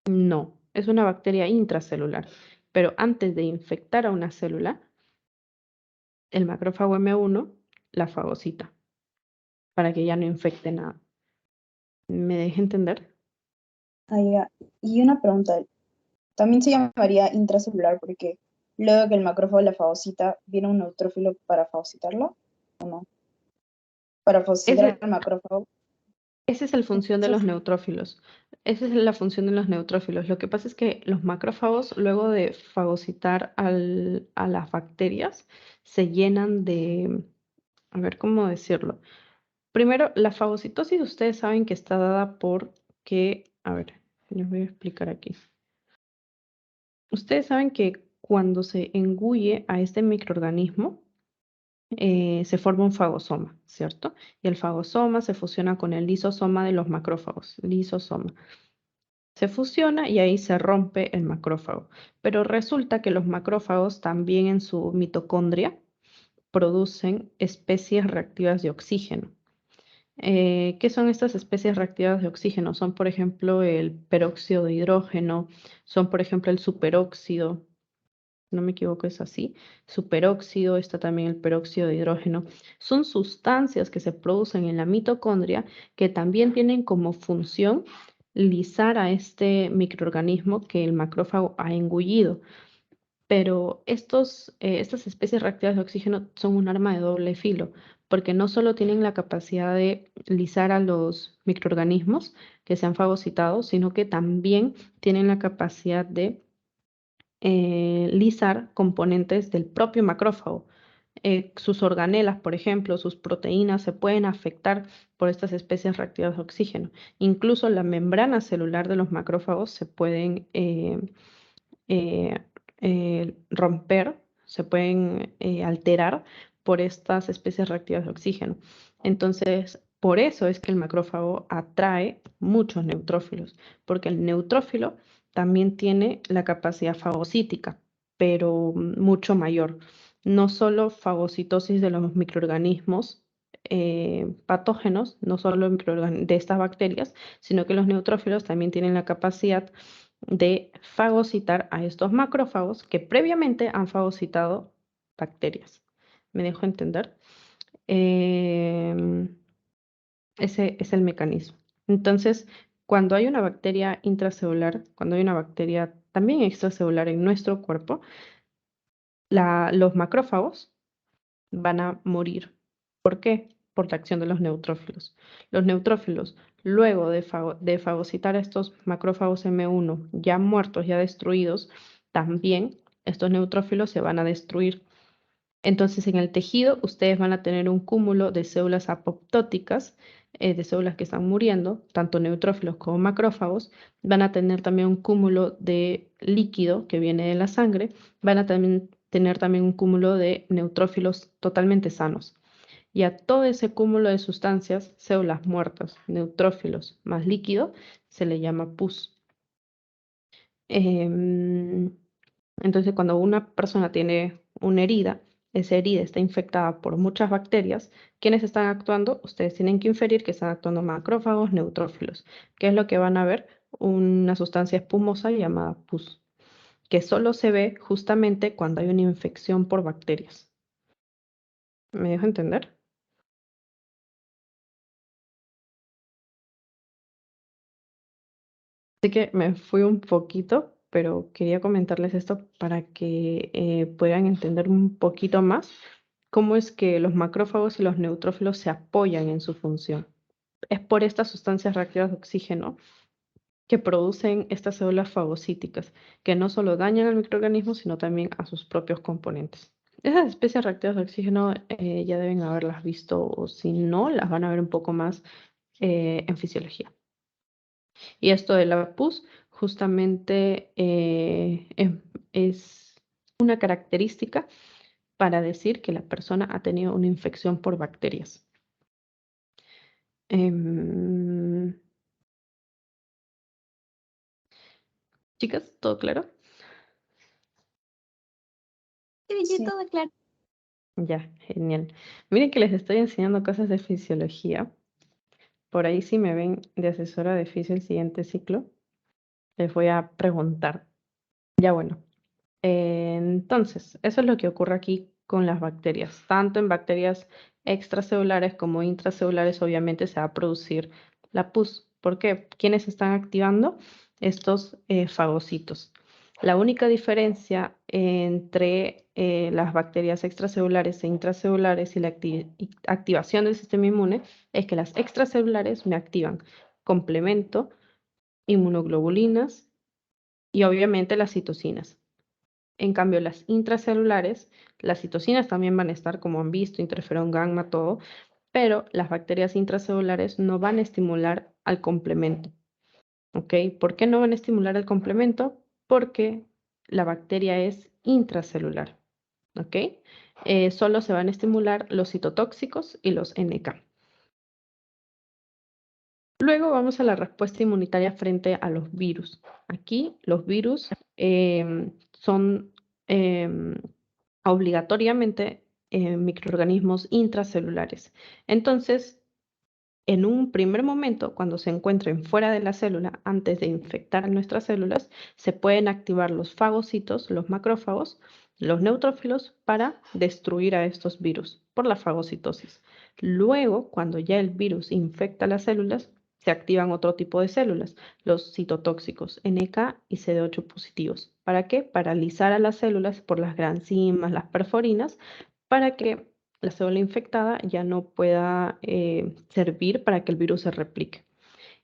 No, es una bacteria intracelular. Pero antes de infectar a una célula, el macrófago M1 la fagocita para que ya no infecte nada. ¿Me deje entender? Ah, ya. Y una pregunta, también se llamaría intracelular porque luego que el macrófago la fagocita, ¿viene un neutrófilo para fagocitarlo o no? para fagocitar Ese, al macrófago. esa es la función de los Entonces, neutrófilos. Esa es la función de los neutrófilos. Lo que pasa es que los macrófagos, luego de fagocitar a las bacterias, se llenan de, a ver cómo decirlo. Primero, la fagocitosis ustedes saben que está dada por que, a ver, les voy a explicar aquí. Ustedes saben que cuando se engulle a este microorganismo, se forma un fagosoma, ¿cierto? Y el fagosoma se fusiona con el lisosoma de los macrófagos, lisosoma. Se fusiona y ahí se rompe el macrófago. Pero resulta que los macrófagos también en su mitocondria producen especies reactivas de oxígeno. ¿Qué son estas especies reactivas de oxígeno? Son, por ejemplo, el peróxido de hidrógeno, son, por ejemplo, el superóxido, no me equivoco, es así, superóxido, está también el peróxido de hidrógeno. Son sustancias que se producen en la mitocondria que también tienen como función lisar a este microorganismo que el macrófago ha engullido. Pero estas especies reactivas de oxígeno son un arma de doble filo, porque no solo tienen la capacidad de lisar a los microorganismos que se han fagocitado, sino que también tienen la capacidad de lisar componentes del propio macrófago. Sus organelas, por ejemplo, sus proteínas se pueden afectar por estas especies reactivas de oxígeno. Incluso la membrana celular de los macrófagos se pueden eh, romper, se pueden alterar por estas especies reactivas de oxígeno. Entonces, por eso es que el macrófago atrae muchos neutrófilos, porque el neutrófilo también tiene la capacidad fagocítica, pero mucho mayor. No solo fagocitosis de los microorganismos patógenos, no solo de estas bacterias, sino que los neutrófilos también tienen la capacidad de fagocitar a estos macrófagos que previamente han fagocitado bacterias. ¿Me dejo entender? Ese es el mecanismo. Entonces, cuando hay una bacteria intracelular, cuando hay una bacteria también extracelular en nuestro cuerpo, los macrófagos van a morir. ¿Por qué? Por la acción de los neutrófilos. Los neutrófilos, luego de fagocitar a estos macrófagos M1 ya muertos, ya destruidos, también estos neutrófilos se van a destruir. Entonces, en el tejido, ustedes van a tener un cúmulo de células apoptóticas, de células que están muriendo, tanto neutrófilos como macrófagos. Van a tener también un cúmulo de líquido que viene de la sangre. Van a tener también un cúmulo de neutrófilos totalmente sanos. Y a todo ese cúmulo de sustancias, células muertas, neutrófilos más líquido, se le llama pus. Entonces, cuando una persona tiene una herida, esa herida está infectada por muchas bacterias. ¿Quiénes están actuando? Ustedes tienen que inferir que están actuando macrófagos, neutrófilos. ¿Qué es lo que van a ver? Una sustancia espumosa llamada pus, que solo se ve justamente cuando hay una infección por bacterias. ¿Me dejo entender? Así que me fui un poquito, pero quería comentarles esto para que puedan entender un poquito más cómo es que los macrófagos y los neutrófilos se apoyan en su función. Es por estas sustancias reactivas de oxígeno que producen estas células fagocíticas, que no solo dañan al microorganismo, sino también a sus propios componentes. Esas especies reactivas de oxígeno ya deben haberlas visto, o si no, las van a ver un poco más en fisiología. Y esto de la pus justamente es una característica para decir que la persona ha tenido una infección por bacterias. Chicas, ¿todo claro? Sí, sí, todo claro. Ya, genial. Miren que les estoy enseñando cosas de fisiología. Por ahí si me ven de asesora de fisio el siguiente ciclo, les voy a preguntar. Ya bueno, entonces, eso es lo que ocurre aquí con las bacterias. Tanto en bacterias extracelulares como intracelulares, obviamente se va a producir la pus. ¿Por qué? ¿Quiénes están activando estos fagocitos? La única diferencia entre las bacterias extracelulares e intracelulares y la activación del sistema inmune es que las extracelulares me activan complemento, inmunoglobulinas y obviamente las citocinas. En cambio, las intracelulares, las citocinas también van a estar, como han visto, interferón gamma, todo, pero las bacterias intracelulares no van a estimular al complemento. ¿Ok? ¿Por qué no van a estimular el complemento? Porque la bacteria es intracelular. ¿Ok? Solo se van a estimular los citotóxicos y los NK. Luego vamos a la respuesta inmunitaria frente a los virus. Aquí los virus son obligatoriamente microorganismos intracelulares. Entonces, en un primer momento, cuando se encuentren fuera de la célula, antes de infectar nuestras células, se pueden activar los fagocitos, los macrófagos, los neutrófilos para destruir a estos virus por la fagocitosis. Luego, cuando ya el virus infecta las células, se activan otro tipo de células, los citotóxicos NK y CD8 positivos. ¿Para qué? Paralizar a las células por las granzimas, las perforinas, para que la célula infectada ya no pueda servir para que el virus se replique.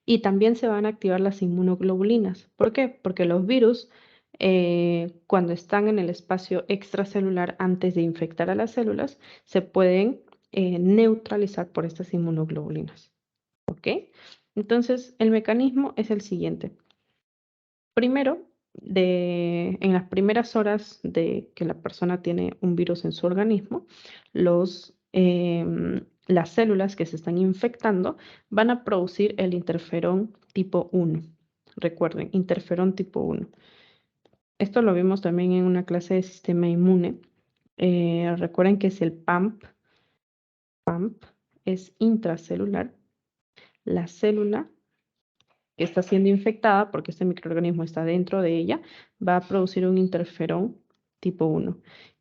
Y también se van a activar las inmunoglobulinas. ¿Por qué? Porque los virus, cuando están en el espacio extracelular antes de infectar a las células, se pueden neutralizar por estas inmunoglobulinas. ¿Ok? Entonces, el mecanismo es el siguiente. Primero, en las primeras horas de que la persona tiene un virus en su organismo, las células que se están infectando van a producir el interferón tipo 1. Recuerden, interferón tipo 1. Esto lo vimos también en una clase de sistema inmune. Recuerden que es el PAMP. PAMP es intracelular. La célula que está siendo infectada, porque este microorganismo está dentro de ella, va a producir un interferón tipo 1.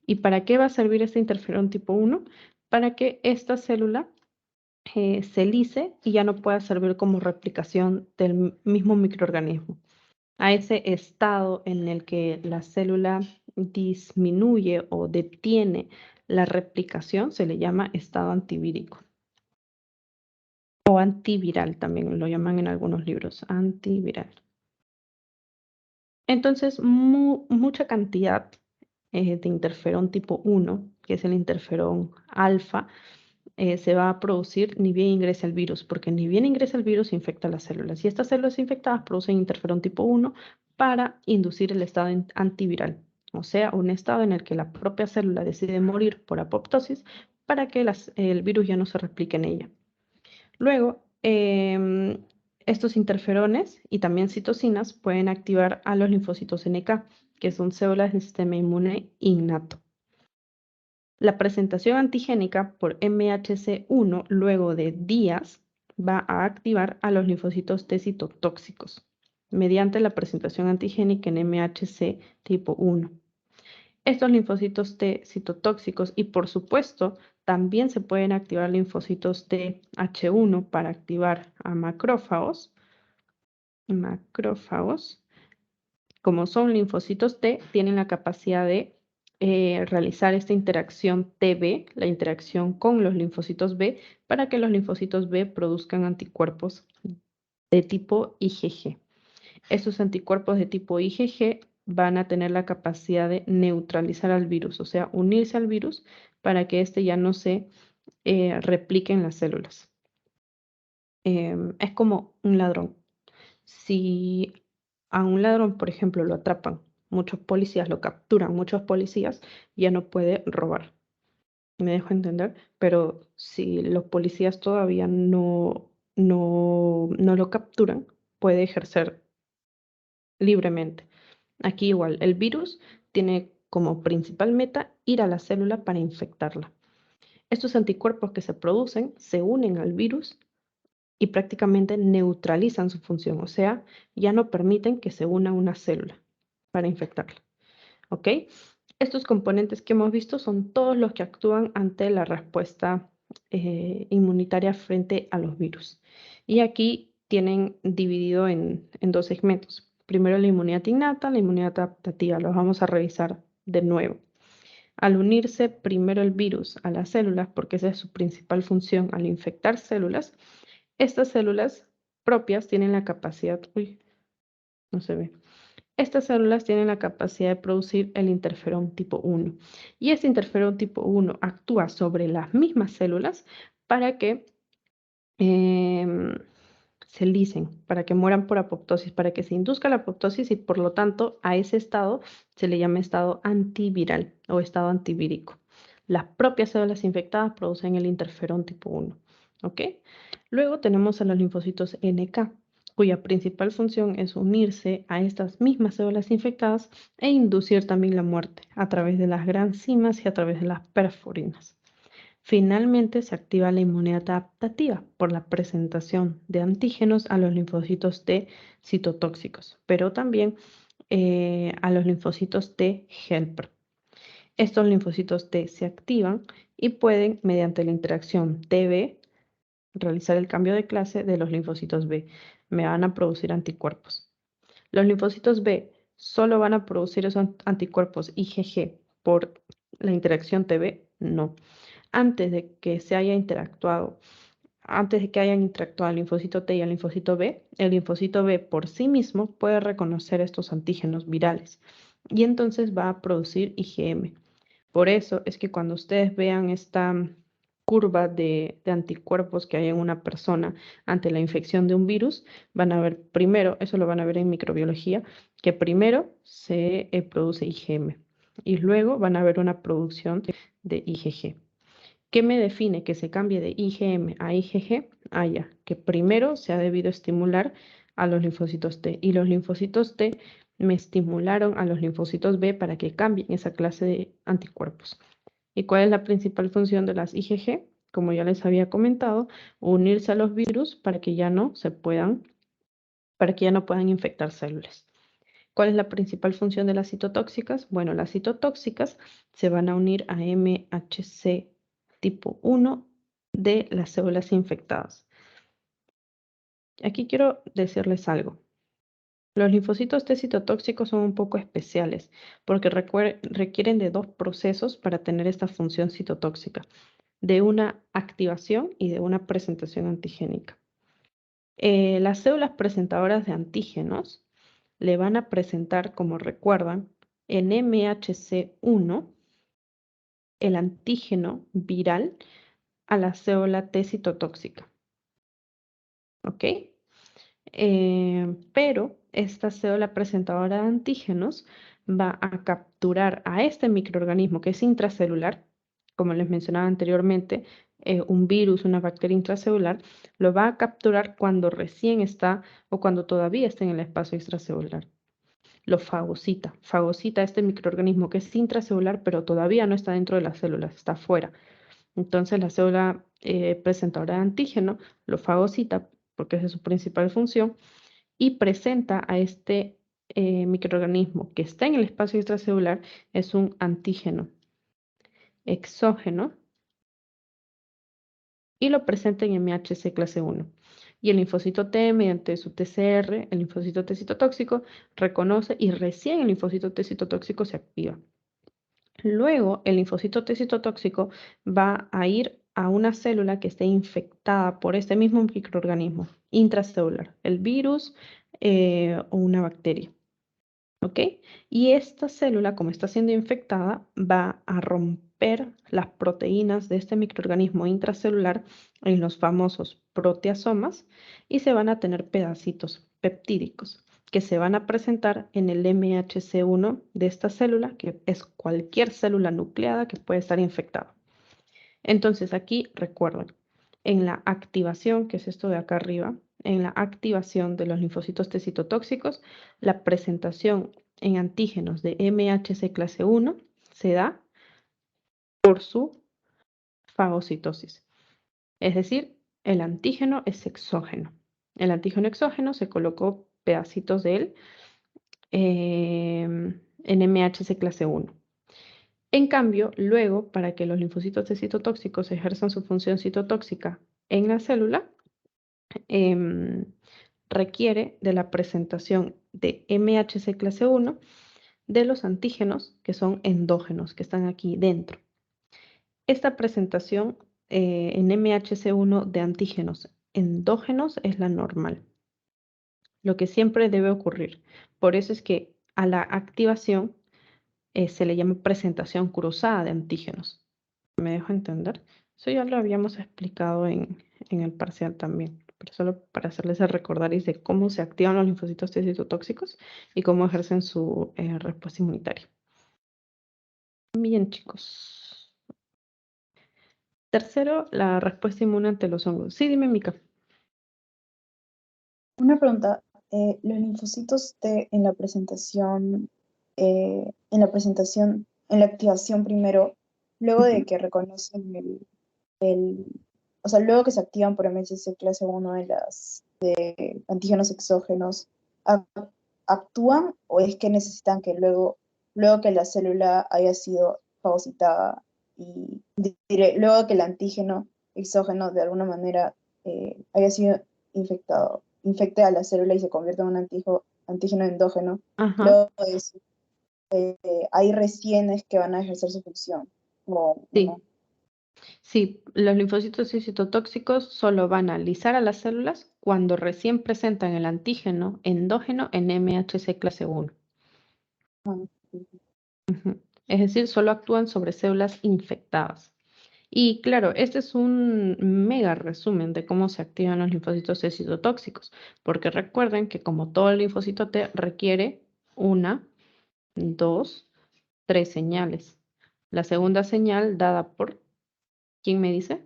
¿Y para qué va a servir este interferón tipo 1? Para que esta célula se lise y ya no pueda servir como replicación del mismo microorganismo. A ese estado en el que la célula disminuye o detiene la replicación se le llama estado antivírico. O antiviral también lo llaman en algunos libros, antiviral. Entonces, mucha cantidad de interferón tipo 1, que es el interferón alfa, se va a producir ni bien ingresa el virus, porque ni bien ingresa el virus infecta las células. Y estas células infectadas producen interferón tipo 1 para inducir el estado antiviral, o sea, un estado en el que la propia célula decide morir por apoptosis para que el virus ya no se replique en ella. Luego, estos interferones y también citocinas pueden activar a los linfocitos NK, que son células del sistema inmune innato. La presentación antigénica por MHC1 luego de días va a activar a los linfocitos T citotóxicos mediante la presentación antigénica en MHC tipo 1. Estos linfocitos T citotóxicos y por supuesto también se pueden activar linfocitos TH1 para activar a macrófagos. Macrófagos, como son linfocitos T, tienen la capacidad de realizar esta interacción TB, la interacción con los linfocitos B, para que los linfocitos B produzcan anticuerpos de tipo IgG. Estos anticuerpos de tipo IgG van a tener la capacidad de neutralizar al virus, o sea, unirse al virus para que éste ya no se replique en las células. Es como un ladrón. Si a un ladrón, por ejemplo, lo atrapan muchos policías, lo capturan muchos policías, ya no puede robar. Me dejo entender, pero si los policías todavía no lo capturan, puede ejercer libremente. Aquí igual, el virus tiene como principal meta ir a la célula para infectarla. Estos anticuerpos que se producen se unen al virus y prácticamente neutralizan su función, o sea, ya no permiten que se una una célula para infectarla. ¿Ok? Estos componentes que hemos visto son todos los que actúan ante la respuesta inmunitaria frente a los virus. Y aquí tienen dividido en dos segmentos. Primero la inmunidad innata, la inmunidad adaptativa. Los vamos a revisar de nuevo. Al unirse primero el virus a las células, porque esa es su principal función al infectar células, estas células propias tienen la capacidad, no se ve. Estas células tienen la capacidad de producir el interferón tipo 1. Y este interferón tipo 1 actúa sobre las mismas células para que se lisen, para que mueran por apoptosis, para que se induzca la apoptosis y por lo tanto a ese estado se le llama estado antiviral o estado antivírico. Las propias células infectadas producen el interferón tipo 1. ¿Ok? Luego tenemos a los linfocitos NK, cuya principal función es unirse a estas mismas células infectadas e inducir también la muerte a través de las granzimas y a través de las perforinas. Finalmente, se activa la inmunidad adaptativa por la presentación de antígenos a los linfocitos T citotóxicos, pero también a los linfocitos T helper. Estos linfocitos T se activan y pueden, mediante la interacción TB, realizar el cambio de clase de los linfocitos B. Me van a producir anticuerpos. Los linfocitos B solo van a producir esos anticuerpos IgG por la interacción TB, no. Antes de que hayan interactuado el linfocito T y el linfocito B, el linfocito B por sí mismo puede reconocer estos antígenos virales y entonces va a producir IgM. Por eso es que cuando ustedes vean esta curva de anticuerpos que hay en una persona ante la infección de un virus, van a ver primero, eso lo van a ver en microbiología, que primero se produce IgM y luego van a ver una producción de IgG. ¿Qué me define que se cambie de IgM a IgG? Ya, que primero se ha debido estimular a los linfocitos T y los linfocitos T me estimularon a los linfocitos B para que cambien esa clase de anticuerpos. ¿Y cuál es la principal función de las IgG? Como ya les había comentado, unirse a los virus para que ya no puedan infectar células. ¿Cuál es la principal función de las citotóxicas? Bueno, las citotóxicas se van a unir a MHC tipo 1 de las células infectadas. Aquí quiero decirles algo. Los linfocitos T citotóxicos son un poco especiales porque requieren de dos procesos para tener esta función citotóxica, de una activación y de una presentación antigénica. Las células presentadoras de antígenos le van a presentar, como recuerdan, en MHC1 el antígeno viral a la célula T citotóxica. ¿Ok? Pero esta célula presentadora de antígenos va a capturar a este microorganismo que es intracelular, como les mencionaba anteriormente, un virus, una bacteria intracelular, lo va a capturar cuando recién está o cuando todavía está en el espacio extracelular. Lo fagocita. Fagocita este microorganismo que es intracelular, pero todavía no está dentro de las células, está fuera. Entonces la célula presentadora de antígeno lo fagocita, porque esa es su principal función, y presenta a este microorganismo que está en el espacio extracelular, es un antígeno exógeno, y lo presenta en MHC clase 1. Y el linfocito T, mediante su TCR, el linfocito T citotóxico, reconoce y recién el linfocito T citotóxico se activa. Luego, el linfocito T citotóxico va a ir a una célula que esté infectada por este mismo microorganismo intracelular, el virus o una bacteria. ¿Ok? Y esta célula, como está siendo infectada, va a romper las proteínas de este microorganismo intracelular en los famosos proteasomas y se van a tener pedacitos peptídicos que se van a presentar en el MHC1 de esta célula, que es cualquier célula nucleada que puede estar infectada. Entonces aquí recuerden, en la activación, que es esto de acá arriba, en la activación de los linfocitos T citotóxicos, la presentación en antígenos de MHC clase 1 se da por su fagocitosis. Es decir, el antígeno es exógeno. El antígeno exógeno se colocó pedacitos de él en MHC clase 1. En cambio, luego, para que los linfocitos T citotóxicos ejerzan su función citotóxica en la célula, requiere de la presentación de MHC clase 1 de los antígenos que son endógenos, que están aquí dentro. Esta presentación en MHC1 de antígenos endógenos es la normal, lo que siempre debe ocurrir. Por eso es que a la activación se le llama presentación cruzada de antígenos. ¿Me dejo entender? Eso ya lo habíamos explicado en el parcial también, pero solo para hacerles el recordar de cómo se activan los linfocitos T citotóxicos y cómo ejercen su respuesta inmunitaria. Bien, chicos. Tercero, la respuesta inmune ante los hongos. Sí, dime, Mica. Una pregunta, los linfocitos T en la presentación, en la activación primero, luego de que reconocen o sea, luego que se activan por MHC clase 1 de las antígenos exógenos, ¿actúan o es que necesitan que luego que la célula haya sido fagocitada y luego que el antígeno exógeno de alguna manera haya sido infecte a la célula y se convierta en un antígeno endógeno, Ajá. luego de eso, ahí recién es que van a ejercer su función? Sí. ¿No? Sí, los linfocitos citotóxicos solo van a lisar a las células cuando recién presentan el antígeno endógeno en MHC clase 1. Ah, Ujú. Es decir, solo actúan sobre células infectadas. Y claro, este es un mega resumen de cómo se activan los linfocitos T citotóxicos, porque recuerden que como todo el linfocito T requiere 1, 2, 3 señales. La segunda señal dada por, ¿quién me dice?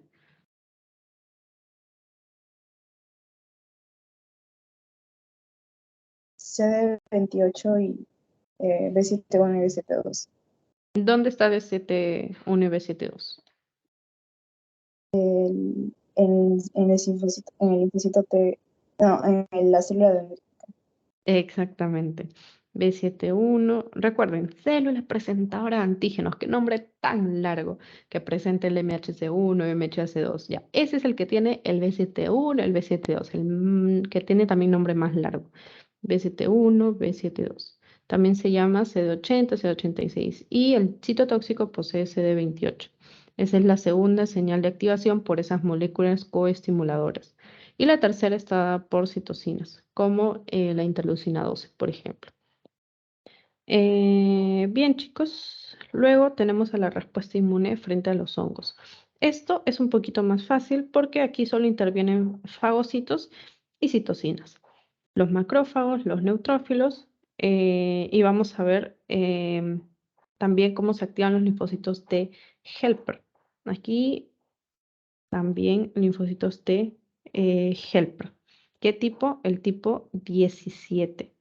CD28 y B71 y B72. ¿Dónde está B7-1 y B7-2? En el linfocito T, no, en la célula de Exactamente. B7-1. Recuerden, células presentadoras de antígenos. Qué nombre tan largo que presenta el MHC1 y MHC2. Ya, ese es el que tiene el B7-1, el B7-2, el que tiene también nombre más largo. B7-1, B7-2. También se llama CD80, CD86 y el citotóxico posee CD28. Esa es la segunda señal de activación por esas moléculas coestimuladoras. Y la tercera está dada por citocinas, como la interleucina 12, por ejemplo. Bien, chicos, luego tenemos a la respuesta inmune frente a los hongos. Esto es un poquito más fácil porque aquí solo intervienen fagocitos y citocinas. Los macrófagos, los neutrófilos, y vamos a ver también cómo se activan los linfocitos T helper. Aquí también linfocitos T helper. ¿Qué tipo? El tipo 17.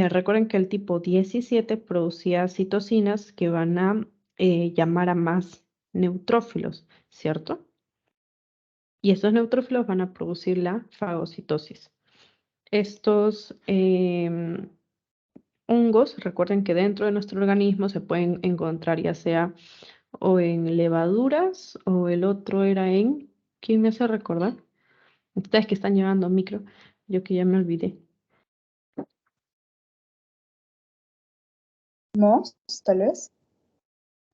Recuerden que el tipo 17 producía citocinas que van a llamar a más neutrófilos, ¿cierto? Y estos neutrófilos van a producir la fagocitosis. Estos hongos, recuerden que dentro de nuestro organismo se pueden encontrar ya sea o en levaduras o el otro era en, ¿quién me hace recordar? Ustedes que están llevando micro, yo que ya me olvidé. MOS, tal vez.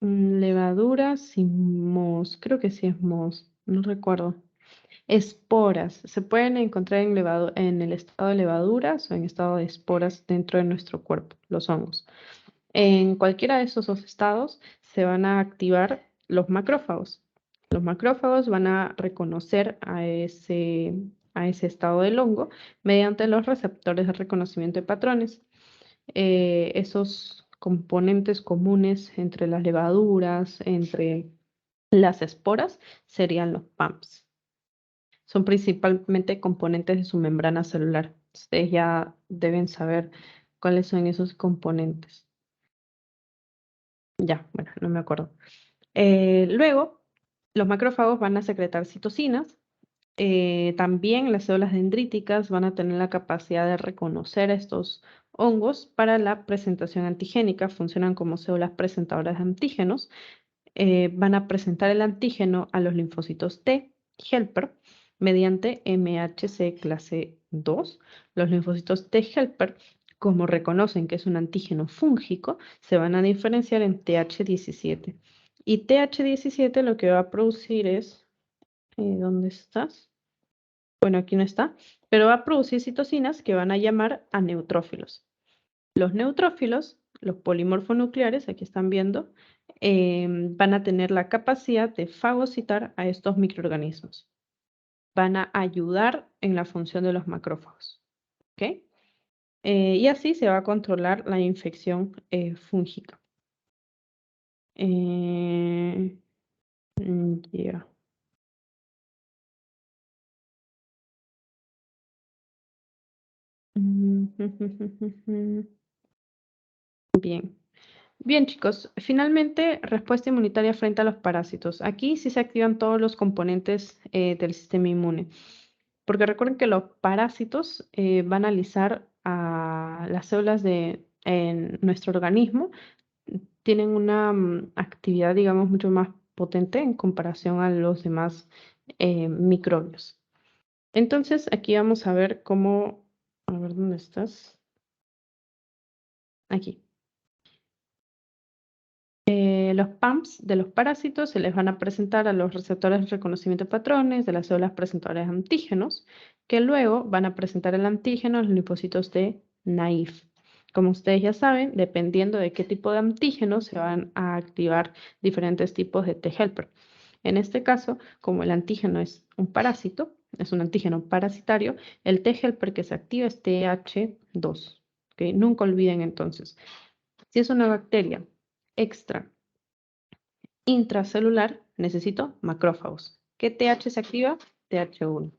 Levaduras y mos, creo que sí es mos, no recuerdo. Esporas, se pueden encontrar en el estado de levaduras o en estado de esporas dentro de nuestro cuerpo, los hongos. En cualquiera de esos dos estados se van a activar los macrófagos. Los macrófagos van a reconocer a ese estado del hongo mediante los receptores de reconocimiento de patrones. Esos componentes comunes entre las levaduras, entre las esporas, serían los PAMPs. Son principalmente componentes de su membrana celular. Ustedes ya deben saber cuáles son esos componentes. Ya, bueno, no me acuerdo. Luego, los macrófagos van a secretar citocinas. También las células dendríticas van a tener la capacidad de reconocer estos hongos para la presentación antigénica. Funcionan como células presentadoras de antígenos. Van a presentar el antígeno a los linfocitos T helper Mediante MHC clase 2, los linfocitos T helper, como reconocen que es un antígeno fúngico, se van a diferenciar en TH17. Y TH17 lo que va a producir es, ¿dónde estás? Bueno, aquí no está, pero va a producir citocinas que van a llamar a neutrófilos. Los neutrófilos, los polimorfonucleares, aquí están viendo, van a tener la capacidad de fagocitar a estos microorganismos. Van a ayudar en la función de los macrófagos. ¿Ok? Y así se va a controlar la infección fúngica. Ya. Bien. Bien, chicos, finalmente, respuesta inmunitaria frente a los parásitos. Aquí sí se activan todos los componentes del sistema inmune, porque recuerden que los parásitos van a alisar a las células en nuestro organismo, tienen una actividad, digamos, mucho más potente en comparación a los demás microbios. Entonces, aquí vamos a ver cómo, a ver, ¿dónde estás? Aquí. Los PAMPs de los parásitos se les van a presentar a los receptores de reconocimiento de patrones de las células presentadoras de antígenos, que luego van a presentar el antígeno a los linfocitos de naive. Como ustedes ya saben, dependiendo de qué tipo de antígeno, se van a activar diferentes tipos de T helper. En este caso, como el antígeno es un parásito, es un antígeno parasitario, el T helper que se activa es TH2. ¿Okay? Nunca olviden entonces, si es una bacteria extra intracelular, necesito macrófagos. ¿Qué TH se activa? TH1.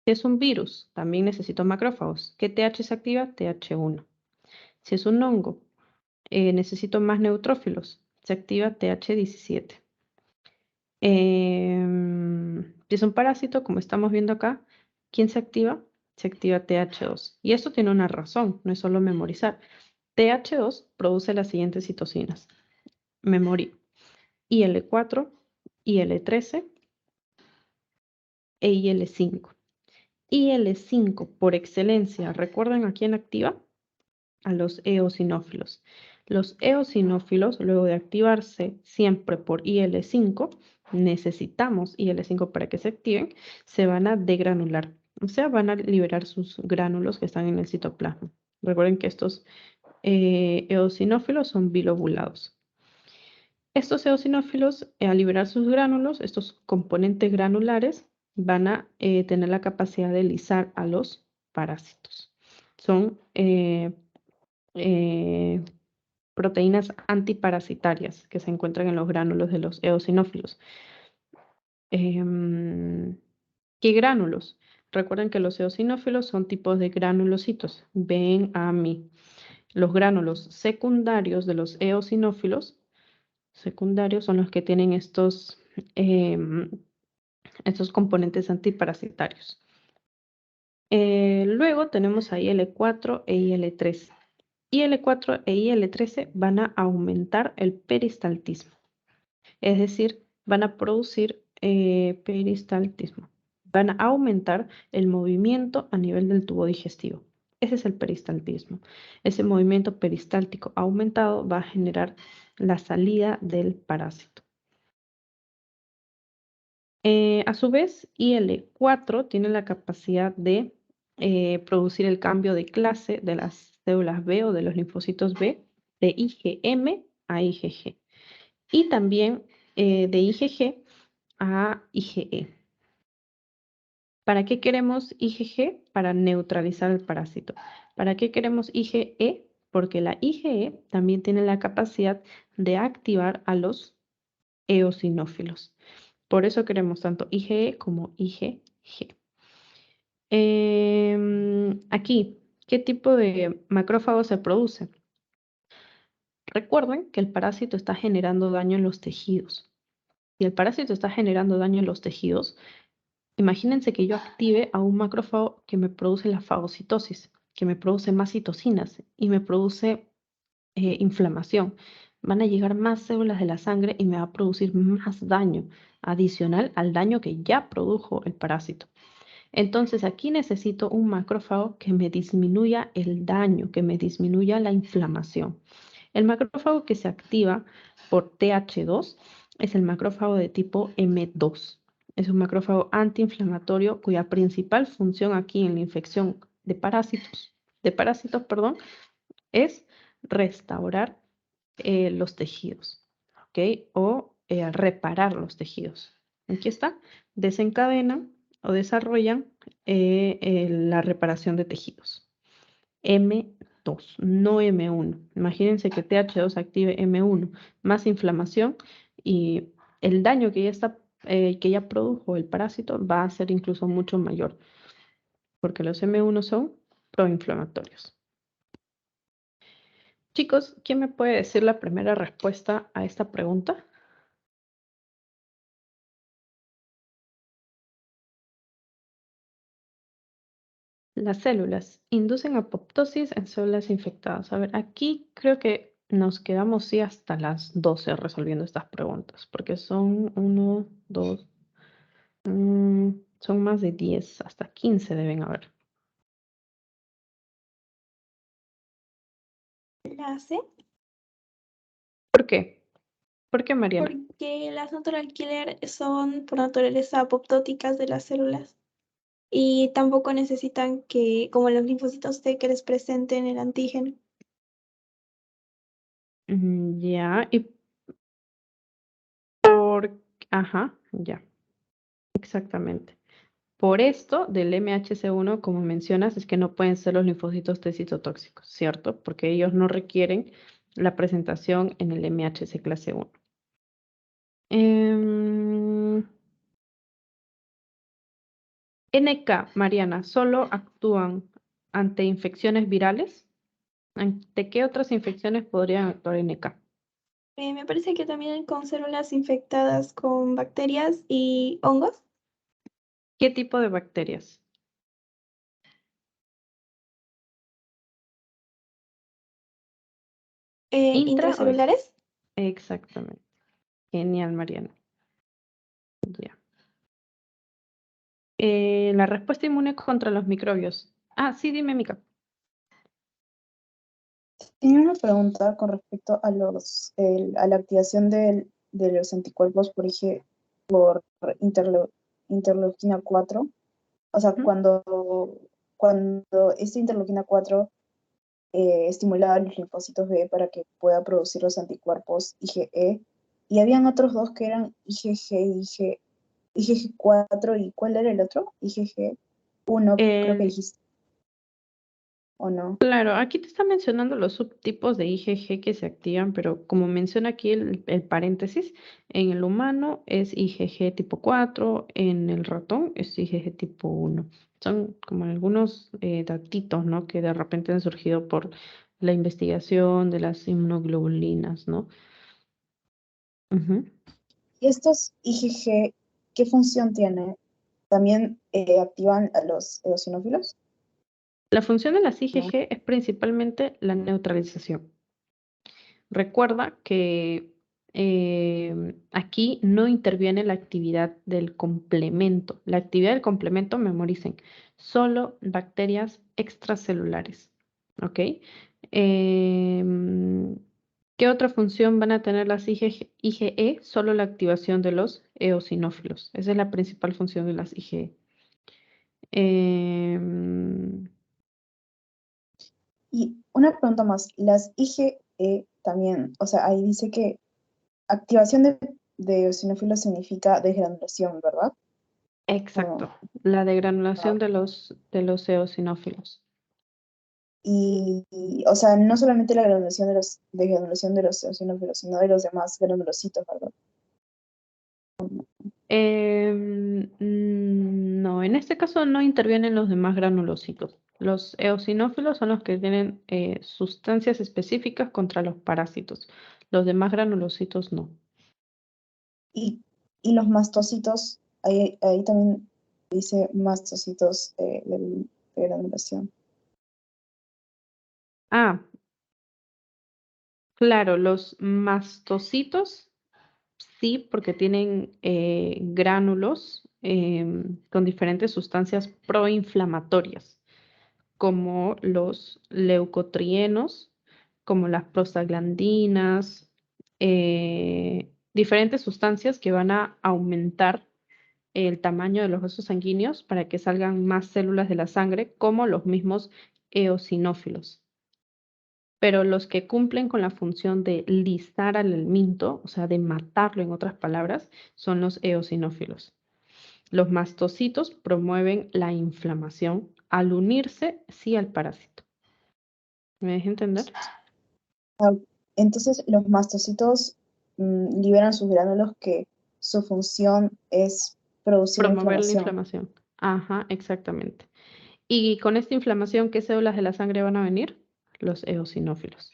Si es un virus, también necesito macrófagos. ¿Qué TH se activa? TH1. Si es un hongo, necesito más neutrófilos. Se activa TH17. Si es un parásito, como estamos viendo acá, ¿quién se activa? Se activa TH2. Y esto tiene una razón, no es solo memorizar. TH2 produce las siguientes citocinas. Memory IL4, IL13 e IL5. IL5 por excelencia, ¿recuerdan a quién activa? A los eosinófilos. Los eosinófilos, luego de activarse siempre por IL5, necesitamos IL5 para que se activen, se van a degranular. O sea, van a liberar sus gránulos que están en el citoplasma. Recuerden que estos eosinófilos son bilobulados. Estos eosinófilos, al liberar sus gránulos, estos componentes granulares, van a tener la capacidad de lisar a los parásitos. Son proteínas antiparasitarias que se encuentran en los gránulos de los eosinófilos. ¿Qué gránulos? Recuerden que los eosinófilos son tipos de granulocitos. Ven a mí. Los gránulos secundarios de los eosinófilos secundarios son los que tienen estos componentes antiparasitarios. Luego tenemos a IL4 e IL13. IL4 e IL13 van a aumentar el peristaltismo, es decir, van a producir peristaltismo, van a aumentar el movimiento a nivel del tubo digestivo. Ese es el peristaltismo. Ese movimiento peristáltico aumentado va a generar la salida del parásito. A su vez, IL4 tiene la capacidad de producir el cambio de clase de las células B o de los linfocitos B de IgM a IgG y también de IgG a IgE. ¿Para qué queremos IgG? Para neutralizar el parásito. ¿Para qué queremos IgE? Porque la IgE también tiene la capacidad de activar a los eosinófilos. Por eso queremos tanto IgE como IgG. Aquí, ¿qué tipo de macrófago se produce? Recuerden que el parásito está generando daño en los tejidos. Si el parásito está generando daño en los tejidos, imagínense que yo active a un macrófago que me produce la fagocitosis, que me produce más citocinas y me produce inflamación. van a llegar más células de la sangre y me va a producir más daño adicional al daño que ya produjo el parásito. Entonces aquí necesito un macrófago que me disminuya el daño, que me disminuya la inflamación. El macrófago que se activa por TH2 es el macrófago de tipo M2. Es un macrófago antiinflamatorio cuya principal función aquí en la infección de parásitos, es restaurar los tejidos, ¿ok? O reparar los tejidos. Aquí está, desencadenan o desarrollan la reparación de tejidos. M2, no M1. Imagínense que TH2 active M1, más inflamación y el daño que ya produjo el parásito va a ser incluso mucho mayor, porque los M1 son proinflamatorios. Chicos, ¿quién me puede decir la primera respuesta a esta pregunta? Las células inducen apoptosis en células infectadas. A ver, aquí creo que nos quedamos sí hasta las 12 resolviendo estas preguntas, porque son 1, 2, son más de 10, hasta 15 deben haber. ¿La C? ¿Por qué? ¿Por qué, Mariana? Porque las natural killer son por naturaleza apoptóticas de las células y tampoco necesitan que, como los linfocitos T, que les presenten el antígeno. Ya, ajá, ya, exactamente. Por esto, del MHC1, como mencionas, es que no pueden ser los linfocitos T citotóxicos, ¿cierto? Porque ellos no requieren la presentación en el MHC clase 1. NK, Mariana, ¿solo actúan ante infecciones virales? ¿Ante qué otras infecciones podrían actuar NK? Me parece que también con células infectadas con bacterias y hongos. ¿Qué tipo de bacterias? Intracelulares. Exactamente. Genial, Mariana. Ya. La respuesta inmune contra los microbios. Ah, sí, dime, Mica. Tenía una pregunta con respecto a a la activación de los anticuerpos por interleuquina 4. O sea, cuando esta interleuquina 4 estimulaba los linfocitos B para que pueda producir los anticuerpos IgE, y habían otros dos que eran IgG, IgG4, ¿y cuál era el otro? IgG1, creo que dijiste, ¿o no? Claro, aquí te está mencionando los subtipos de IgG que se activan, pero como menciona aquí el paréntesis, en el humano es IgG tipo 4, en el ratón es IgG tipo 1. Son como algunos datitos, ¿no? Que de repente han surgido por la investigación de las inmunoglobulinas, ¿no? Ujú. ¿Y estos IgG qué función tienen? ¿También activan a los eosinófilos? La función de las IgG es principalmente la neutralización. Recuerda que aquí no interviene la actividad del complemento. La actividad del complemento, memoricen, solo bacterias extracelulares. ¿Ok? Em, ¿Qué otra función van a tener las IgE? Solo la activación de los eosinófilos. Esa es la principal función de las IgE. Em, Y una pregunta más, las IgE también, o sea, ahí dice que activación de eosinófilos significa desgranulación, ¿verdad? exacto, Oh, la degranulación ah, de los eosinófilos. o sea, no solamente la desgranulación de los eosinófilos, sino de los demás granulocitos, ¿verdad? No, en este caso no intervienen los demás granulocitos. Los eosinófilos son los que tienen sustancias específicas contra los parásitos. Los demás granulocitos no. Y los mastocitos, ahí también dice mastocitos de granulación. Ah, Claro, los mastocitos sí, porque tienen gránulos con diferentes sustancias proinflamatorias, como los leucotrienos, como las prostaglandinas, diferentes sustancias que van a aumentar el tamaño de los vasos sanguíneos para que salgan más células de la sangre, como los mismos eosinófilos. Pero los que cumplen con la función de listar al helminto, o sea, de matarlo en otras palabras, son los eosinófilos. Los mastocitos promueven la inflamación al unirse sí al parásito. ¿Me deja entender? Ah, entonces, los mastocitos liberan sus gránulos que su función es producir Promover la inflamación. inflamación. Ajá, exactamente. Y con esta inflamación, ¿qué células de la sangre van a venir? Los eosinófilos.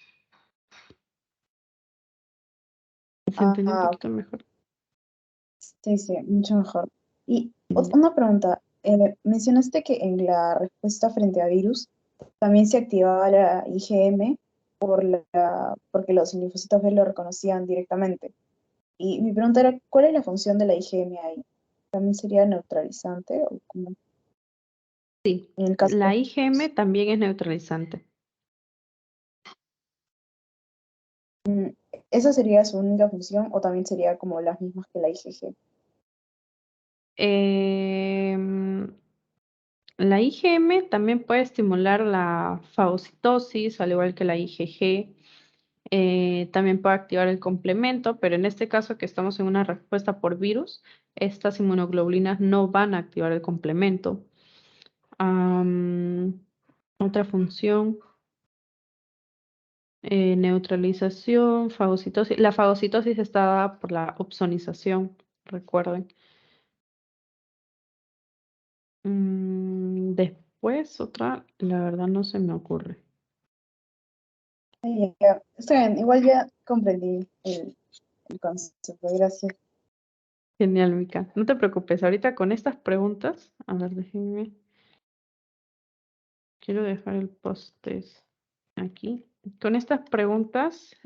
¿Se entendió un Ah, poquito mejor? sí, sí, mucho mejor. Y Mm. una pregunta, mencionaste que en la respuesta frente a virus también se activaba la IgM porque los linfocitos B lo reconocían directamente. Y mi pregunta era, ¿cuál es la función de la IgM ahí? ¿También sería neutralizante o como Sí, en el caso de la los IgM virus? también es neutralizante. Mm, ¿Esa sería su única función o también sería como las mismas que la IgG? Em, La IgM también puede estimular la fagocitosis, al igual que la IgG. También puede activar el complemento, pero en este caso que estamos en una respuesta por virus, estas inmunoglobulinas no van a activar el complemento. Am, Otra función, neutralización, fagocitosis. La fagocitosis está dada por la opsonización, recuerden. Después, otra, la verdad no se me ocurre. Ya, está bien, igual ya comprendí el concepto, gracias. Genial, Mica. No te preocupes, ahorita con estas preguntas, a ver, déjenme, quiero dejar el post-es aquí. Con estas preguntas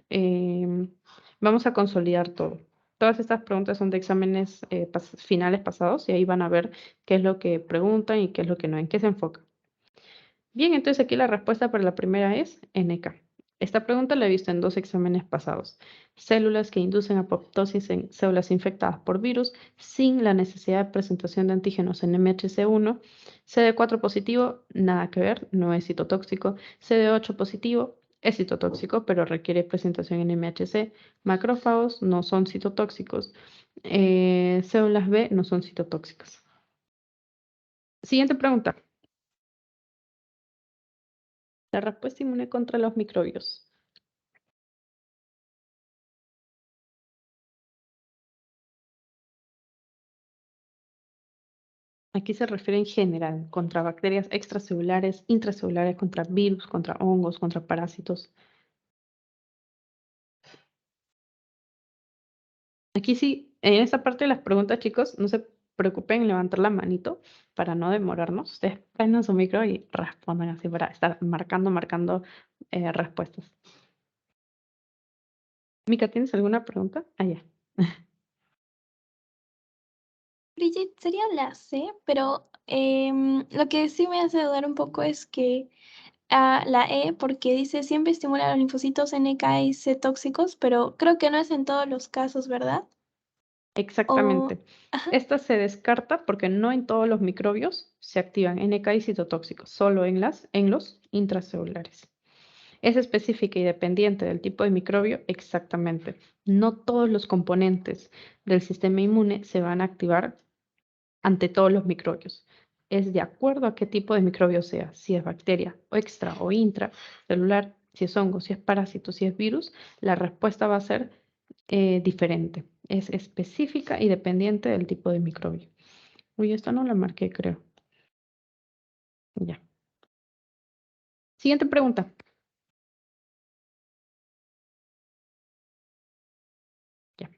vamos a consolidar todo. Todas estas preguntas son de exámenes finales pasados y ahí van a ver qué es lo que preguntan y qué es lo que no, en qué se enfoca. Bien, entonces aquí la respuesta para la primera es NK. Esta pregunta la he visto en dos exámenes pasados. Células que inducen apoptosis en células infectadas por virus sin la necesidad de presentación de antígenos en MHC1. CD4 positivo, nada que ver, no es citotóxico. CD8 positivo, es citotóxico, pero requiere presentación en MHC. Macrófagos no son citotóxicos. Células B no son citotóxicas. Siguiente pregunta. La respuesta inmune contra los microbios. Aquí se refiere en general, contra bacterias extracelulares, intracelulares, contra virus, contra hongos, contra parásitos. Aquí sí, en esta parte de las preguntas, chicos, no se preocupen en levantar la manito para no demorarnos. Ustedes prendan su micro y respondan así para estar marcando respuestas. Mica, ¿tienes alguna pregunta? Ah, ya. Brigitte, sería la C, pero lo que sí me hace dudar un poco es que la E, porque dice siempre estimula a los linfocitos NK y C tóxicos, pero creo que no es en todos los casos, ¿verdad? O, Exactamente. ajá, Esta se descarta porque no en todos los microbios se activan NK y citotóxicos, solo en los intracelulares. Es específica y dependiente del tipo de microbio, exactamente. No todos los componentes del sistema inmune se van a activar ante todos los microbios. Es de acuerdo a qué tipo de microbio sea, si es bacteria o extra o intracelular, si es hongo, si es parásito, si es virus, la respuesta va a ser diferente. Es específica y dependiente del tipo de microbio. Uy, esta no la marqué, creo. Ya. Siguiente pregunta. Ya.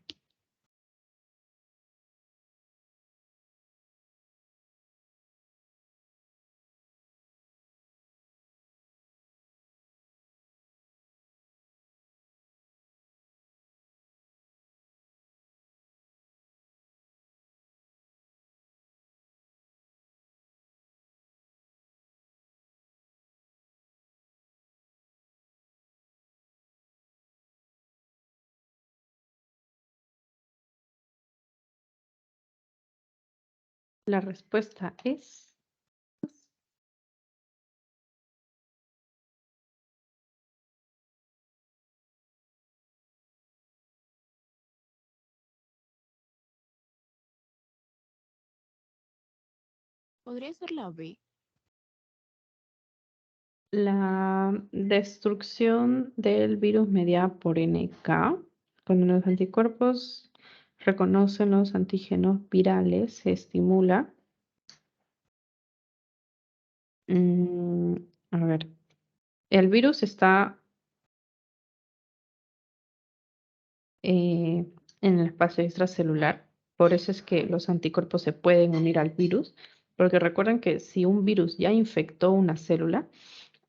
La respuesta es ¿Podría ser la B? la destrucción del virus mediada por NK. Cuando los anticuerpos reconocen los antígenos virales, se estimula. A ver, el virus está en el espacio extracelular, por eso es que los anticuerpos se pueden unir al virus, porque recuerden que si un virus ya infectó una célula,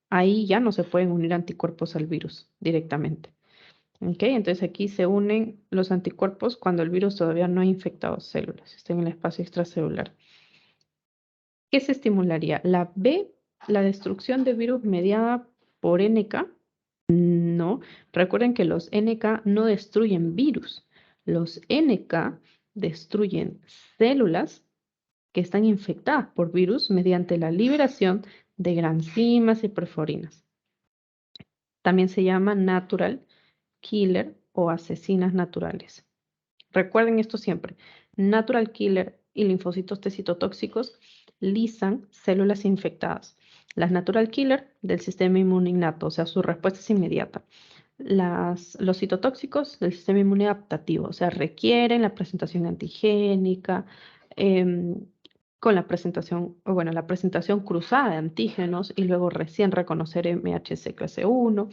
ahí ya no se pueden unir anticuerpos al virus directamente. ¿Ok? Entonces aquí se unen los anticuerpos cuando el virus todavía no ha infectado células, está en el espacio extracelular. ¿Qué se estimularía? La B, la destrucción de virus mediada por NK. No, recuerden que los NK no destruyen virus. Los NK destruyen células que están infectadas por virus mediante la liberación de granzimas y perforinas. También se llama natural killer o asesinas naturales. Recuerden esto siempre. Natural killer y linfocitos T citotóxicos lisan células infectadas. Las natural killer del sistema inmune innato, o sea, su respuesta es inmediata. Los citotóxicos del sistema inmune adaptativo, o sea, requieren la presentación antigénica, con la presentación, o bueno, la presentación cruzada de antígenos y luego recién reconocer MHC clase 1,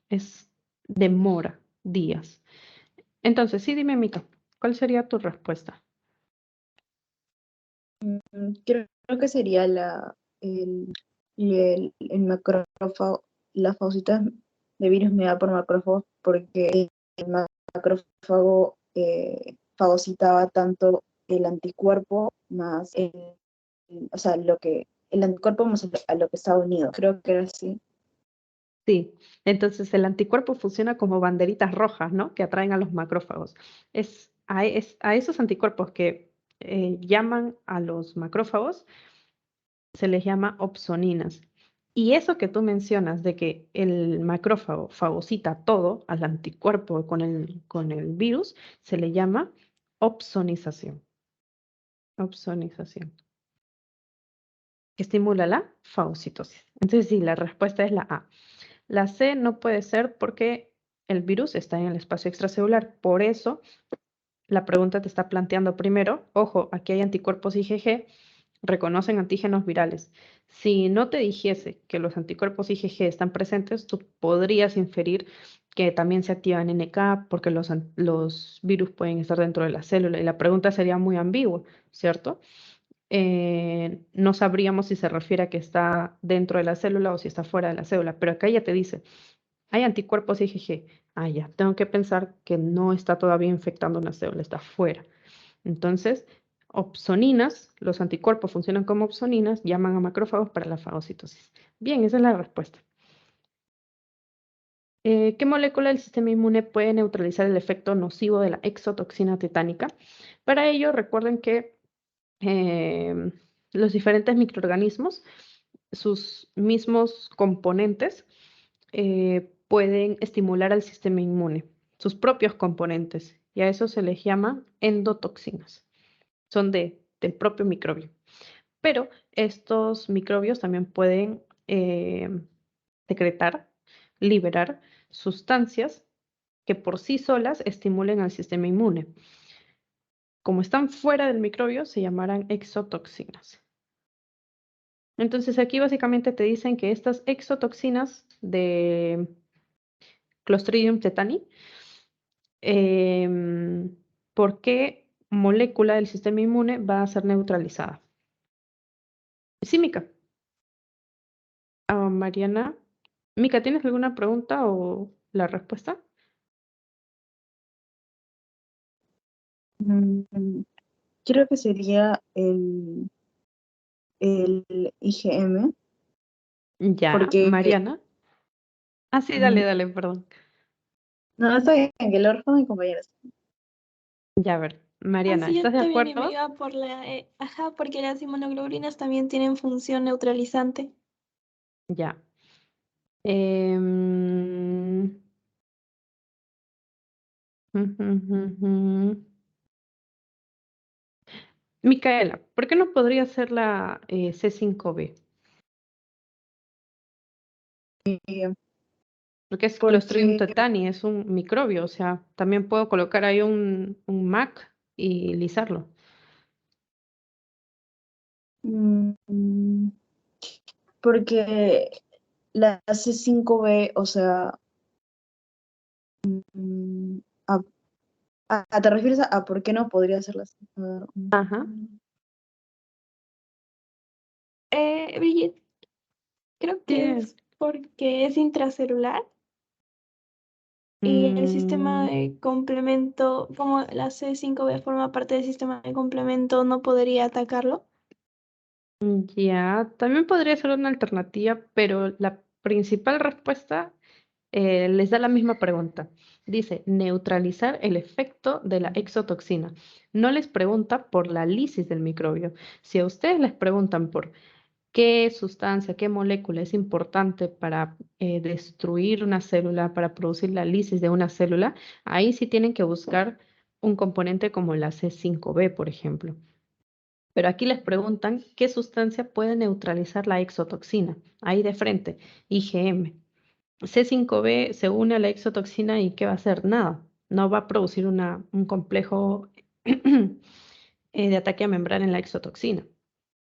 es demora días. Entonces, sí, dime, Mica, ¿cuál sería tu respuesta? Creo que sería el macrófago, las faucitas de virus mediada por macrófagos, porque el macrófago fagocitaba tanto el anticuerpo más o sea, el anticuerpo más a lo que estaba unido. Creo que era así. Sí, entonces el anticuerpo funciona como banderitas rojas, ¿no? Que atraen a los macrófagos. Es a esos anticuerpos que llaman a los macrófagos, se les llama opsoninas. Y eso que tú mencionas de que el macrófago fagocita todo al anticuerpo con el virus, se le llama opsonización. Opsonización. Que estimula la fagocitosis. Entonces, sí, la respuesta es la A. La C no puede ser porque el virus está en el espacio extracelular. Por eso, la pregunta te está planteando primero, ojo, aquí hay anticuerpos IgG, reconocen antígenos virales. Si no te dijese que los anticuerpos IgG están presentes, tú podrías inferir que también se activan NK porque los virus pueden estar dentro de la célula y la pregunta sería muy ambigua, ¿cierto? No sabríamos si se refiere a que está dentro de la célula o si está fuera de la célula, pero acá ya te dice, hay anticuerpos IgG. Ah, ya, tengo que pensar que no está todavía infectando una célula, está fuera. Entonces, opsoninas, los anticuerpos funcionan como opsoninas, llaman a macrófagos para la fagocitosis. Bien, esa es la respuesta. ¿Qué molécula del sistema inmune puede neutralizar el efecto nocivo de la exotoxina tetánica? Para ello, recuerden que los diferentes microorganismos, sus mismos componentes, pueden estimular al sistema inmune, sus propios componentes, y a eso se les llama endotoxinas. Son del propio microbio. Pero estos microbios también pueden secretar, liberar sustancias que por sí solas estimulen al sistema inmune. Como están fuera del microbio, se llamarán exotoxinas. Entonces aquí básicamente te dicen que estas exotoxinas de Clostridium tetani, ¿por qué molécula del sistema inmune va a ser neutralizada? Sí, Mica. Mariana. Mica, ¿tienes alguna pregunta o la respuesta? Creo que sería el IgM, Ya, porque Mariana. Ah, sí, dale, perdón. no, está bien, que lo respondan compañeros. Ya, a ver. Mariana, Así yo ¿estás de también me acuerdo? iba por ajá, porque las inmunoglobulinas también tienen función neutralizante. Ya. Em, ujú, ujú. Micaela, ¿por qué no podría ser la C5b? Eh, Porque es Clostridium porque tetani, es un microbio, o sea, también puedo colocar ahí un MAC y lisarlo. mm, porque la C5B, o sea, mm, a- ¿te refieres a por qué no podría ser la C5B? Ajá. Brigitte, creo que Bien. es porque es intracelular y el sistema Mm, de complemento, como la C5b forma parte del sistema de complemento, no podría atacarlo. ya, también podría ser una alternativa, pero la principal respuesta les da la misma pregunta. Dice, neutralizar el efecto de la exotoxina. No les pregunta por la lisis del microbio. Si a ustedes les preguntan por qué sustancia, qué molécula es importante para destruir una célula, para producir la lisis de una célula, ahí sí tienen que buscar un componente como la C5b, por ejemplo. Pero aquí les preguntan qué sustancia puede neutralizar la exotoxina. Ahí de frente, IgM. C5b se une a la exotoxina y ¿qué va a hacer? Nada. No va a producir un complejo de ataque a membrana en la exotoxina.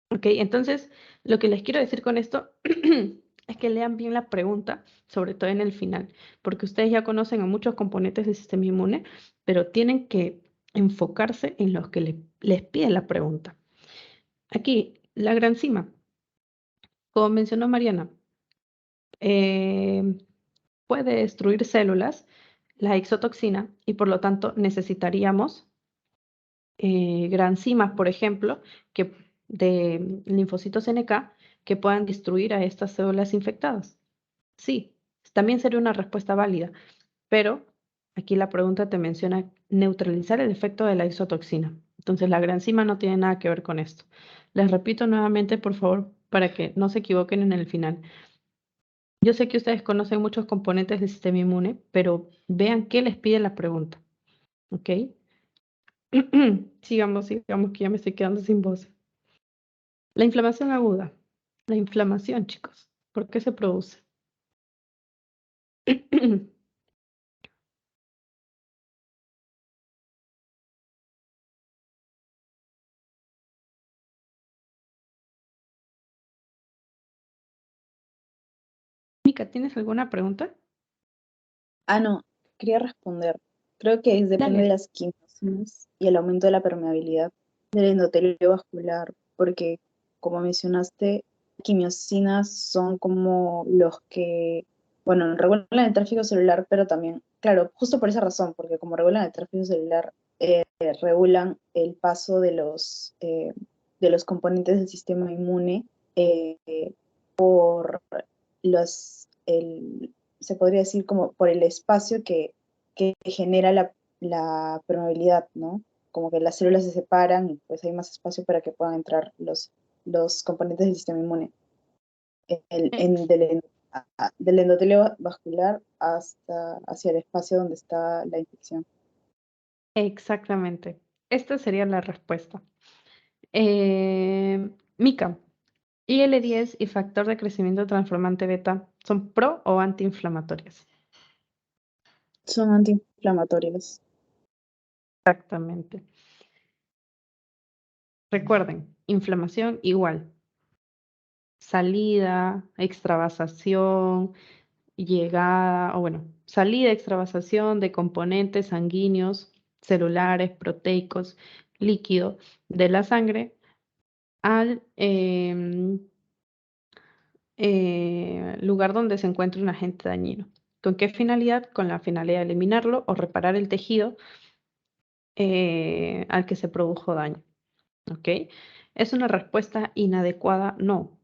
¿Ok? Entonces, lo que les quiero decir con esto es que lean bien la pregunta, sobre todo en el final, porque ustedes ya conocen a muchos componentes del sistema inmune, pero tienen que enfocarse en los que les pide la pregunta. Aquí, la granzima, como mencionó Mariana, eh, puede destruir células, la exotoxina, y por lo tanto necesitaríamos granzimas, por ejemplo, que, de linfocitos NK que puedan destruir a estas células infectadas. Sí, también sería una respuesta válida, pero aquí la pregunta te menciona neutralizar el efecto de la exotoxina. Entonces la granzima no tiene nada que ver con esto. Les repito nuevamente, por favor, para que no se equivoquen en el final. Yo sé que ustedes conocen muchos componentes del sistema inmune, pero vean qué les pide la pregunta. ¿Ok? Sigamos, sigamos, que ya me estoy quedando sin voz. La inflamación aguda. La inflamación, chicos. ¿Por qué se produce? Mica, ¿tienes alguna pregunta? No, quería responder. Creo que depende de Dale. las quimiosinas y el aumento de la permeabilidad del endotelio vascular, porque como mencionaste, quimiosinas son como los que, bueno, regulan el tráfico celular, pero también, claro, justo por esa razón, porque como regulan el tráfico celular, regulan el paso de los componentes del sistema inmune eh, por se podría decir como por el espacio que genera la permeabilidad, ¿no? Como que las células se separan y pues hay más espacio para que puedan entrar los componentes del sistema inmune. Ex- Del endotelio vascular hacia el espacio donde está la infección. Exactamente. Esta sería la respuesta. Mica, IL-10 y factor de crecimiento transformante beta son pro o antiinflamatorias. Son antiinflamatorios. Exactamente. Recuerden, inflamación igual. Salida, extravasación, llegada, o bueno, salida, extravasación de componentes sanguíneos, celulares, proteicos, líquido de la sangre al lugar donde se encuentra un agente dañino. ¿Con qué finalidad? Con la finalidad de eliminarlo o reparar el tejido al que se produjo daño. ¿Ok? ¿Es una respuesta inadecuada? No,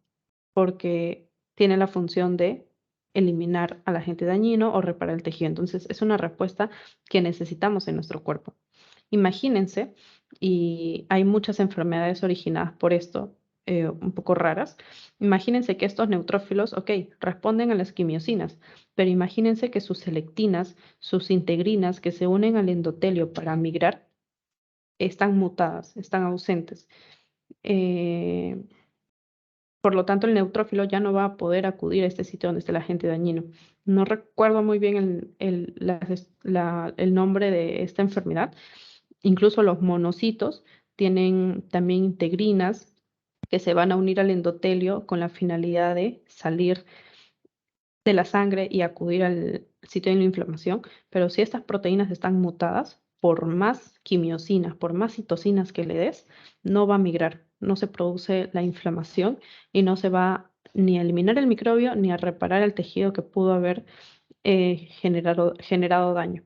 porque tiene la función de eliminar al agente dañino o reparar el tejido. Entonces, es una respuesta que necesitamos en nuestro cuerpo. Imagínense, y hay muchas enfermedades originadas por esto, un poco raras. Imagínense que estos neutrófilos, ok, responden a las quimiosinas, pero imagínense que sus selectinas, sus integrinas que se unen al endotelio para migrar, están mutadas, están ausentes. Por lo tanto, el neutrófilo ya no va a poder acudir a este sitio donde está el agente dañino. No recuerdo muy bien el nombre de esta enfermedad. Incluso los monocitos tienen también integrinas que se van a unir al endotelio con la finalidad de salir de la sangre y acudir al sitio de la inflamación, pero si estas proteínas están mutadas, por más quimiosinas, por más citocinas que le des, no va a migrar, no se produce la inflamación y no se va ni a eliminar el microbio ni a reparar el tejido que pudo haber generado daño.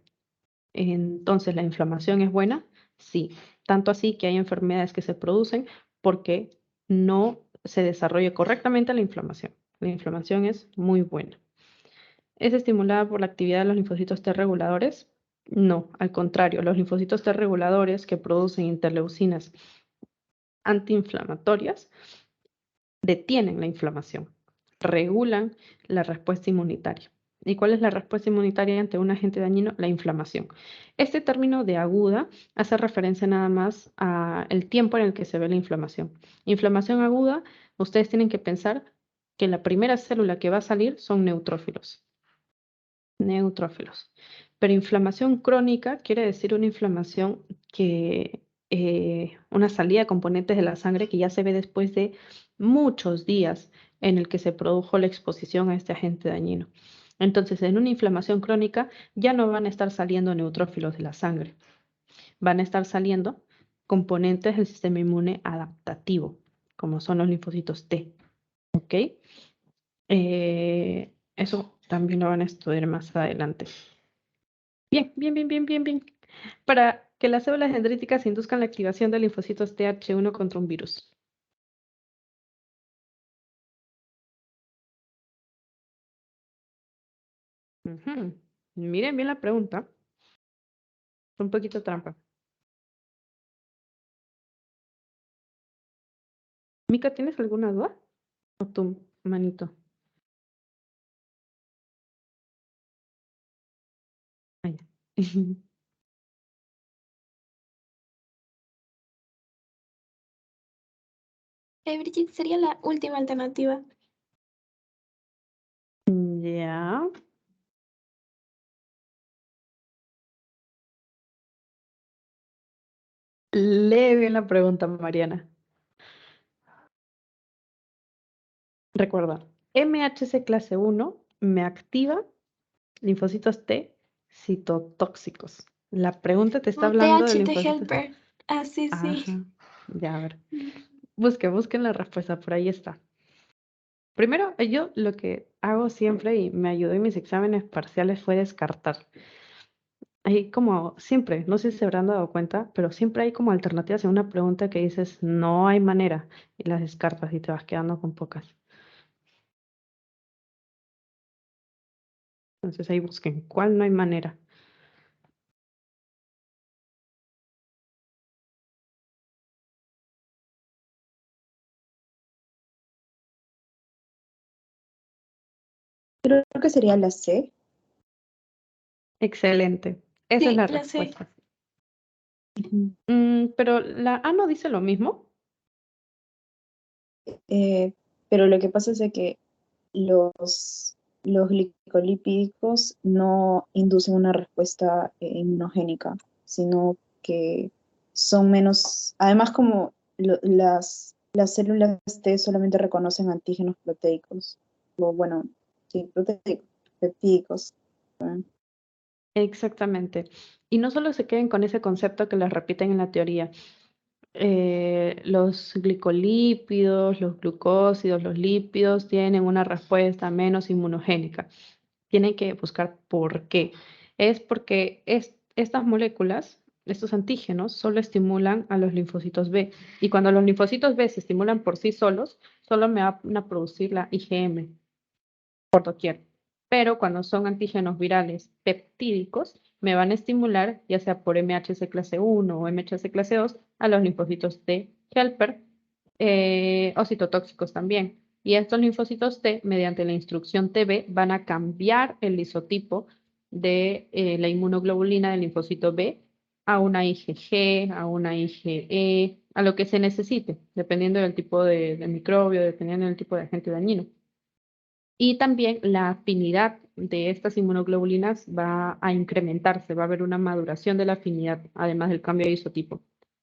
Entonces, ¿la inflamación es buena? Sí, tanto así que hay enfermedades que se producen porque no se desarrolla correctamente la inflamación. La inflamación es muy buena. ¿Es estimulada por la actividad de los linfocitos T reguladores? No, al contrario, los linfocitos T reguladores que producen interleucinas antiinflamatorias detienen la inflamación, regulan la respuesta inmunitaria. ¿Y cuál es la respuesta inmunitaria ante un agente dañino? La inflamación. Este término de aguda hace referencia nada más al tiempo en el que se ve la inflamación. Inflamación aguda, ustedes tienen que pensar que la primera célula que va a salir son neutrófilos. Neutrófilos. Pero inflamación crónica quiere decir una inflamación que, una salida de componentes de la sangre que ya se ve después de muchos días en el que se produjo la exposición a este agente dañino. Entonces, en una inflamación crónica ya no van a estar saliendo neutrófilos de la sangre, van a estar saliendo componentes del sistema inmune adaptativo, como son los linfocitos T. ¿Ok? Eso también lo van a estudiar más adelante. Bien, bien, bien, bien, bien, bien. Para que las células dendríticas induzcan la activación de linfocitos Th1 contra un virus. Ujú. Miren bien la pregunta. Un poquito trampa. Mica, ¿tienes alguna duda? ¿O tu manito? Ah, ya. Brigitte, sería la última alternativa. Ya. Lee bien la pregunta, Mariana. Recuerda, MHC clase 1 me activa linfocitos T citotóxicos. La pregunta te está hablando de THT linfocitos. helper. Ah, sí, sí. Ajá. Ya, a ver. Busquen la respuesta, por ahí está. Primero, yo lo que hago siempre y me ayudó en mis exámenes parciales fue descartar. Hay como siempre, no sé si se habrán dado cuenta, pero siempre hay como alternativas en una pregunta que dices no hay manera y las descartas y te vas quedando con pocas. Entonces ahí busquen cuál no hay manera. Creo que sería la C. Excelente. Esa es Sí, la la sé. respuesta. Pero la A no dice lo mismo. Pero lo que pasa es de que los glicolípicos no inducen una respuesta inmunogénica, sino que son menos, además como las células T solamente reconocen antígenos proteicos, o bueno, sí, proteicos, peptídicos. Exactamente. Y no solo se queden con ese concepto que les repiten en la teoría. Los glicolípidos, los glucósidos, los lípidos tienen una respuesta menos inmunogénica. Tienen que buscar por qué. Es porque estas moléculas, estos antígenos, solo estimulan a los linfocitos B. Y cuando los linfocitos B se estimulan por sí solos, solo me van a producir la IgM por doquier. Pero cuando son antígenos virales peptídicos, me van a estimular, ya sea por MHC clase 1 o MHC clase 2, a los linfocitos T helper o citotóxicos también. Y estos linfocitos T, mediante la instrucción TB, van a cambiar el isotipo de la inmunoglobulina del linfocito B a una IgG, a una IgE, a lo que se necesite, dependiendo del tipo de microbio, dependiendo del tipo de agente dañino. Y también la afinidad de estas inmunoglobulinas va a incrementarse, va a haber una maduración de la afinidad, además del cambio de isotipo.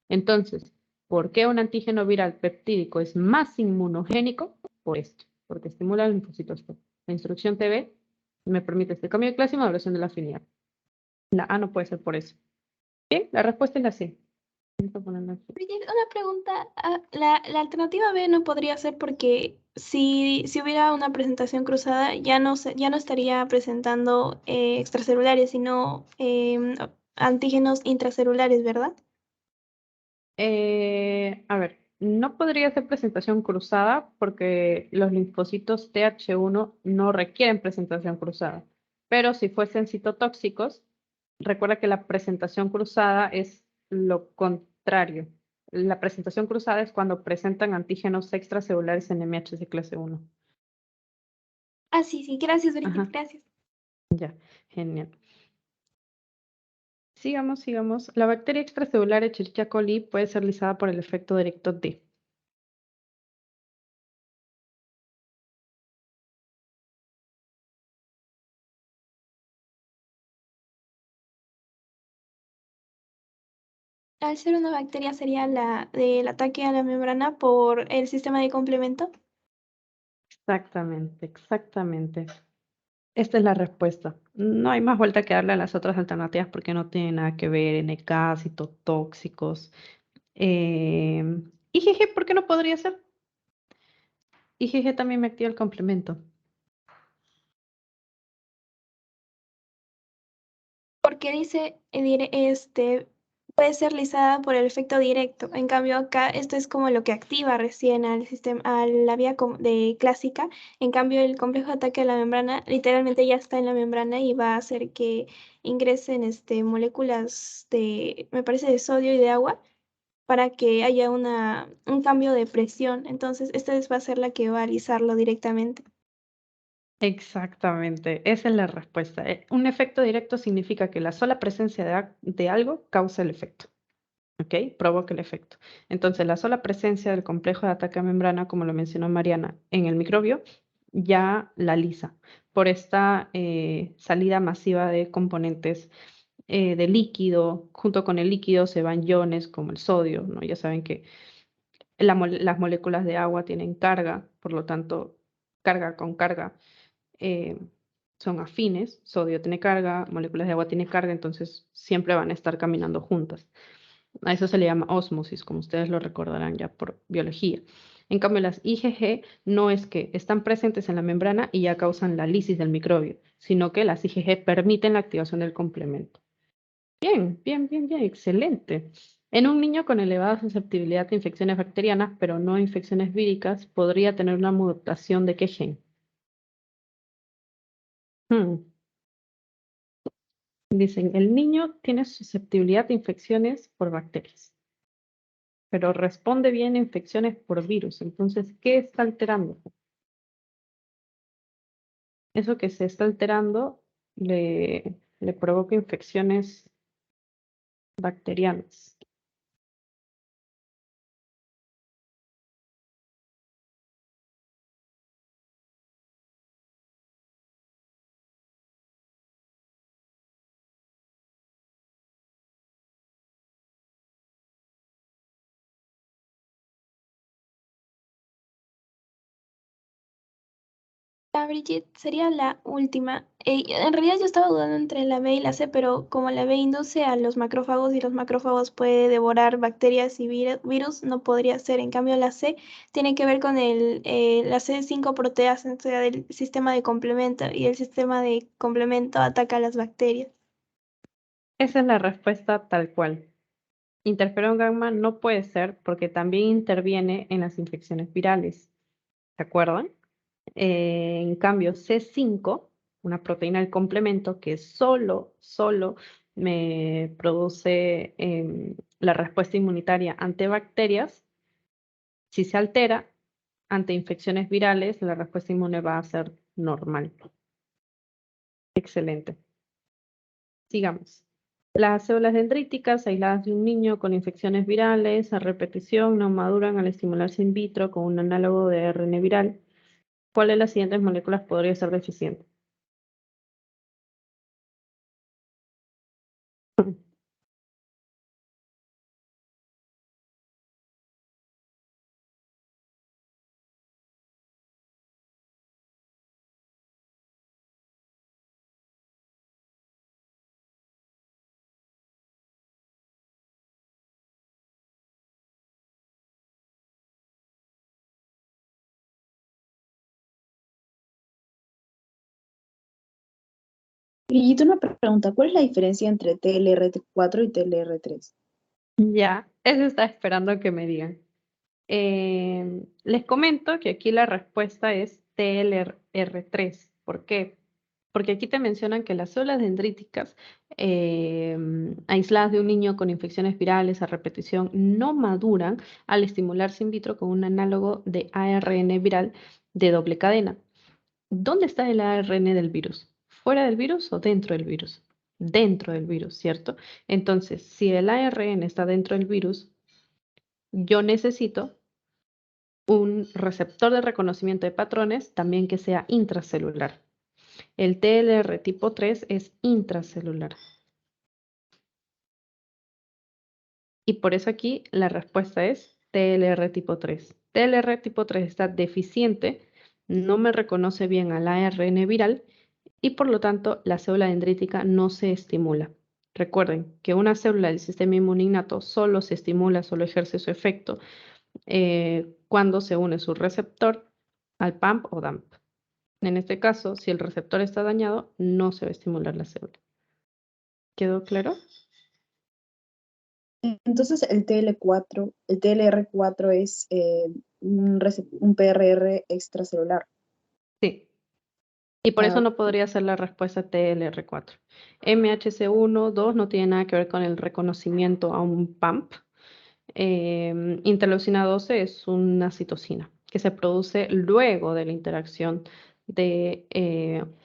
Entonces, ¿por qué un antígeno viral peptídico es más inmunogénico? Por esto, porque estimula los linfocitos T. La instrucción TB me permite este cambio de clase y maduración de la afinidad. La A no puede ser por eso. Bien, la respuesta es la C. Vamos a ponerla aquí. Brigitte, una pregunta. La alternativa B no podría ser porque si hubiera una presentación cruzada, ya no estaría presentando extracelulares, sino antígenos intracelulares, ¿verdad? A ver, no podría ser presentación cruzada porque los linfocitos TH1 no requieren presentación cruzada. Pero si fuesen citotóxicos, recuerda que la presentación cruzada es lo contrario. La presentación cruzada es cuando presentan antígenos extracelulares en MHC clase 1. Ah, sí, gracias, Brigitte, Ajá. gracias. Ya, genial. Sigamos. La bacteria extracelular Escherichia coli puede ser lisada por el efecto directo de. Al ser una bacteria sería la del ataque a la membrana por el sistema de complemento. Exactamente. Esta es la respuesta. No hay más vuelta que darle a las otras alternativas porque no tienen nada que ver, NK, citotóxicos. IgG, ¿por qué no podría ser? IgG también me activa el complemento. Porque dice, puede ser lisada por el efecto directo. En cambio, acá esto es como lo que activa recién al sistema, a la vía de clásica. En cambio, el complejo de ataque a la membrana literalmente ya está en la membrana y va a hacer que ingresen moléculas me parece, de sodio y de agua para que haya un cambio de presión. Entonces, esta va a ser la que va a lisarlo directamente. Exactamente, esa es la respuesta. Un efecto directo significa que la sola presencia de algo causa el efecto. ¿Ok? Provoca el efecto. Entonces, la sola presencia del complejo de ataque a membrana, como lo mencionó Mariana, en el microbio, ya la lisa por esta salida masiva de componentes de líquido. Junto con el líquido se van iones como el sodio, ¿no? Ya saben que las moléculas de agua tienen carga, por lo tanto, carga con carga eh, son afines. Sodio tiene carga, moléculas de agua tienen carga, entonces siempre van a estar caminando juntas. A eso se le llama ósmosis, como ustedes lo recordarán ya por biología. En cambio, las IgG no es que están presentes en la membrana y ya causan la lisis del microbio, sino que las IgG permiten la activación del complemento. Bien, excelente. En un niño con elevada susceptibilidad a infecciones bacterianas, pero no a infecciones víricas, podría tener una mutación de qué gen. Dicen, el niño tiene susceptibilidad a infecciones por bacterias, pero responde bien a infecciones por virus. Entonces, ¿qué está alterando? Eso que se está alterando le provoca infecciones bacterianas. La Brigitte sería la última. En realidad yo estaba dudando entre la B y la C, pero como la B induce a los macrófagos y los macrófagos puede devorar bacterias y virus, no podría ser. En cambio, la C tiene que ver con la C5 proteasa, o sea, del sistema de complemento, y el sistema de complemento ataca a las bacterias. Esa es la respuesta tal cual. Interferón gamma no puede ser porque también interviene en las infecciones virales. ¿Se acuerdan? En cambio, C5, una proteína del complemento que solo me produce la respuesta inmunitaria ante bacterias. Si se altera ante infecciones virales, la respuesta inmune va a ser normal. Excelente. Sigamos. Las células dendríticas aisladas de un niño con infecciones virales a repetición no maduran al estimularse in vitro con un análogo de ARN viral. ¿Cuál de las siguientes moléculas podría ser deficiente? Y una pregunta, ¿cuál es la diferencia entre TLR4 y TLR3? Ya, eso está esperando que me digan. Les comento que aquí la respuesta es TLR3. ¿Por qué? Porque aquí te mencionan que las células dendríticas aisladas de un niño con infecciones virales a repetición no maduran al estimularse in vitro con un análogo de ARN viral de doble cadena. ¿Dónde está el ARN del virus? ¿Fuera del virus o dentro del virus? Dentro del virus, ¿cierto? Entonces, si el ARN está dentro del virus, yo necesito un receptor de reconocimiento de patrones también que sea intracelular. El TLR tipo 3 es intracelular. Y por eso aquí la respuesta es TLR tipo 3. TLR tipo 3 está deficiente, no me reconoce bien al ARN viral y por lo tanto la célula dendrítica no se estimula. Recuerden que una célula del sistema inmune innato solo se estimula, solo ejerce su efecto cuando se une su receptor al PAMP o DAMP. En este caso, si el receptor está dañado, no se va a estimular la célula. ¿Quedó claro? Entonces el TLR4 es un PRR extracelular. Sí. Y por eso Ah, no podría ser la respuesta TLR4. MHC1, 2 no tiene nada que ver con el reconocimiento a un PAMP. Interleucina 12 es una citosina que se produce luego de la interacción de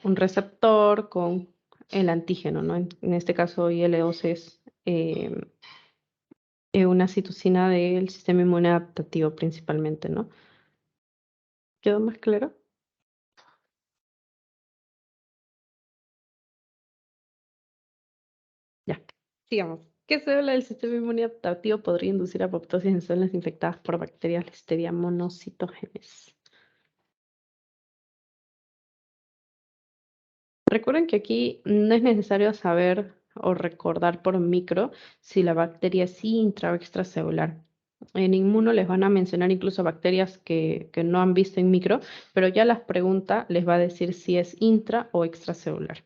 un receptor con el antígeno, ¿no? En este caso, IL-12 es una citosina del sistema inmune adaptativo principalmente, ¿no? ¿Quedó más claro? Ya, sigamos. ¿Qué célula del sistema inmune adaptativo podría inducir apoptosis en células infectadas por bacterias Listeria monocytogenes? Recuerden que aquí no es necesario saber o recordar por micro si la bacteria es intra o extracelular. En Inmuno les van a mencionar incluso bacterias que no han visto en micro, pero ya las preguntas les va a decir si es intra o extracelular.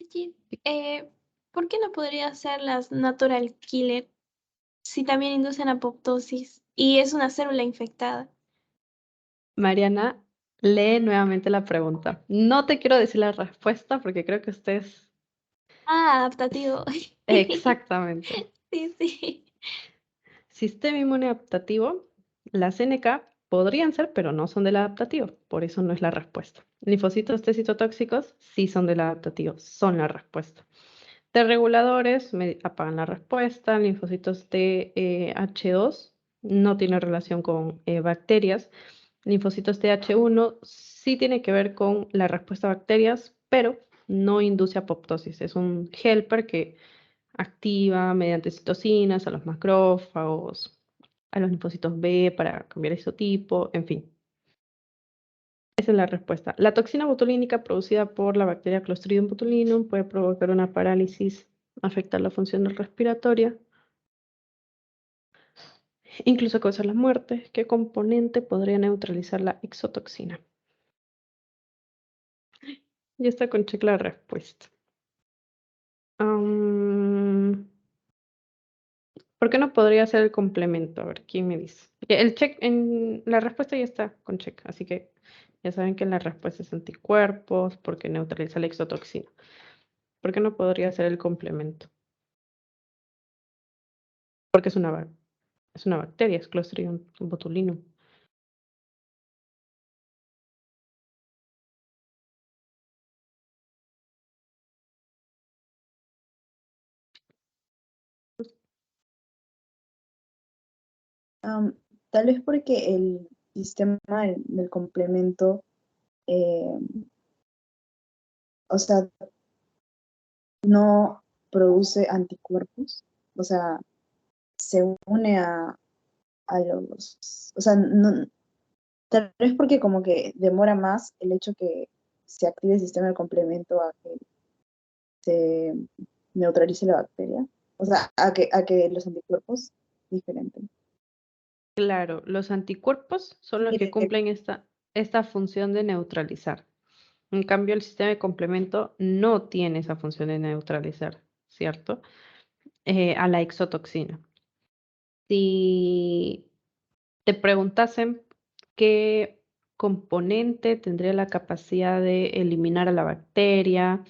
Oye, ¿por qué no podría ser las natural killer si también inducen apoptosis y es una célula infectada? Mariana, lee nuevamente la pregunta. No te quiero decir la respuesta porque creo que ustedes... Ah, adaptativo. Exactamente. Sí, sí. Sistema inmune adaptativo, las NK podrían ser, pero no son del adaptativo, por eso no es la respuesta. Linfocitos T citotóxicos sí son del adaptativo, son la respuesta. T reguladores apagan la respuesta, linfocitos TH2 no tiene relación con bacterias, linfocitos TH1 sí tiene que ver con la respuesta a bacterias, pero no induce apoptosis, es un helper que activa mediante citocinas a los macrófagos, a los linfocitos B para cambiar isotipo, en fin. Esa es la respuesta. La toxina botulínica producida por la bacteria Clostridium botulinum puede provocar una parálisis, afectar la función respiratoria, incluso causar la muerte. ¿Qué componente podría neutralizar la exotoxina? Ya está con check la respuesta. ¿Por qué no podría ser el complemento? A ver, ¿quién me dice? Porque el check, la respuesta ya está con check, así que Ya saben que la respuesta es anticuerpos porque neutraliza la exotoxina. ¿Por qué no podría ser el complemento? Porque es una bacteria, es Clostridium botulinum. Tal vez porque el sistema del complemento, eh, o sea, no produce anticuerpos, o sea, se une a los, o sea, tal vez porque como que demora más el hecho que se active el sistema del complemento a que se neutralice la bacteria, o sea, a que los anticuerpos, diferente. Claro, los anticuerpos son los que cumplen esta función de neutralizar. En cambio, el sistema de complemento no tiene esa función de neutralizar, ¿cierto? A la exotoxina. Si te preguntasen qué componente tendría la capacidad de eliminar a la bacteria,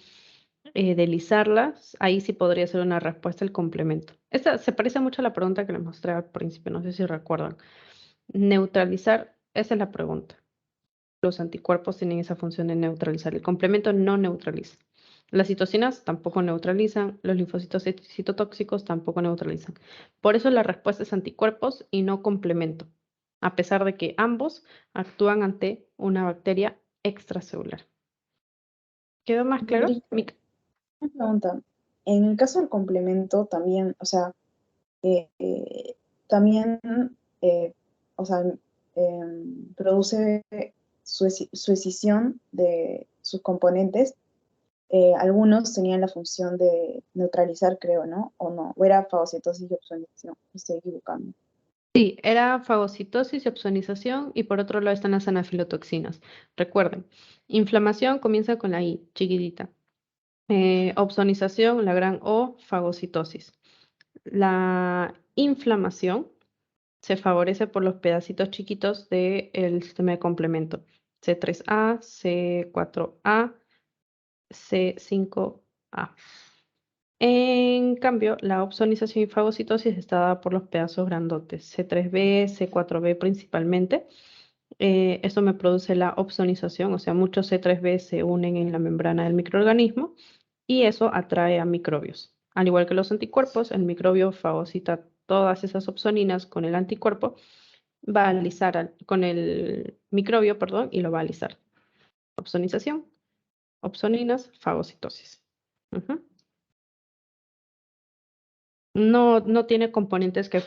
de lisarlas, ahí sí podría ser una respuesta el complemento. Esta se parece mucho a la pregunta que les mostré al principio, no sé si recuerdan. Neutralizar, esa es la pregunta. Los anticuerpos tienen esa función de neutralizar. El complemento no neutraliza. Las citocinas tampoco neutralizan, los linfocitos citotóxicos tampoco neutralizan. Por eso la respuesta es anticuerpos y no complemento, a pesar de que ambos actúan ante una bacteria extracelular. ¿Quedó más claro? Mica? Una pregunta, en el caso del complemento también, o sea, también, eh, o sea, produce su escisión de sus componentes. Algunos tenían la función de neutralizar, creo, ¿no? O no, o era fagocitosis y opsonización, me estoy equivocando. Sí, era fagocitosis y opsonización y por otro lado están las anafilotoxinas. Recuerden, inflamación comienza con la I, chiquitita. Opsonización, la gran O, fagocitosis. La inflamación se favorece por los pedacitos chiquitos del sistema de complemento. C3A, C4A, C5A. En cambio, la opsonización y fagocitosis está dada por los pedazos grandotes, C3b, C4b principalmente. Esto me produce la opsonización, o sea, muchos C3b se unen en la membrana del microorganismo y eso atrae a microbios. Al igual que los anticuerpos, el microbio fagocita todas esas opsoninas con el anticuerpo, va a lisar con el microbio, perdón, y lo va a lisar. Opsonización, opsoninas, fagocitosis. Ujú. No tiene componentes que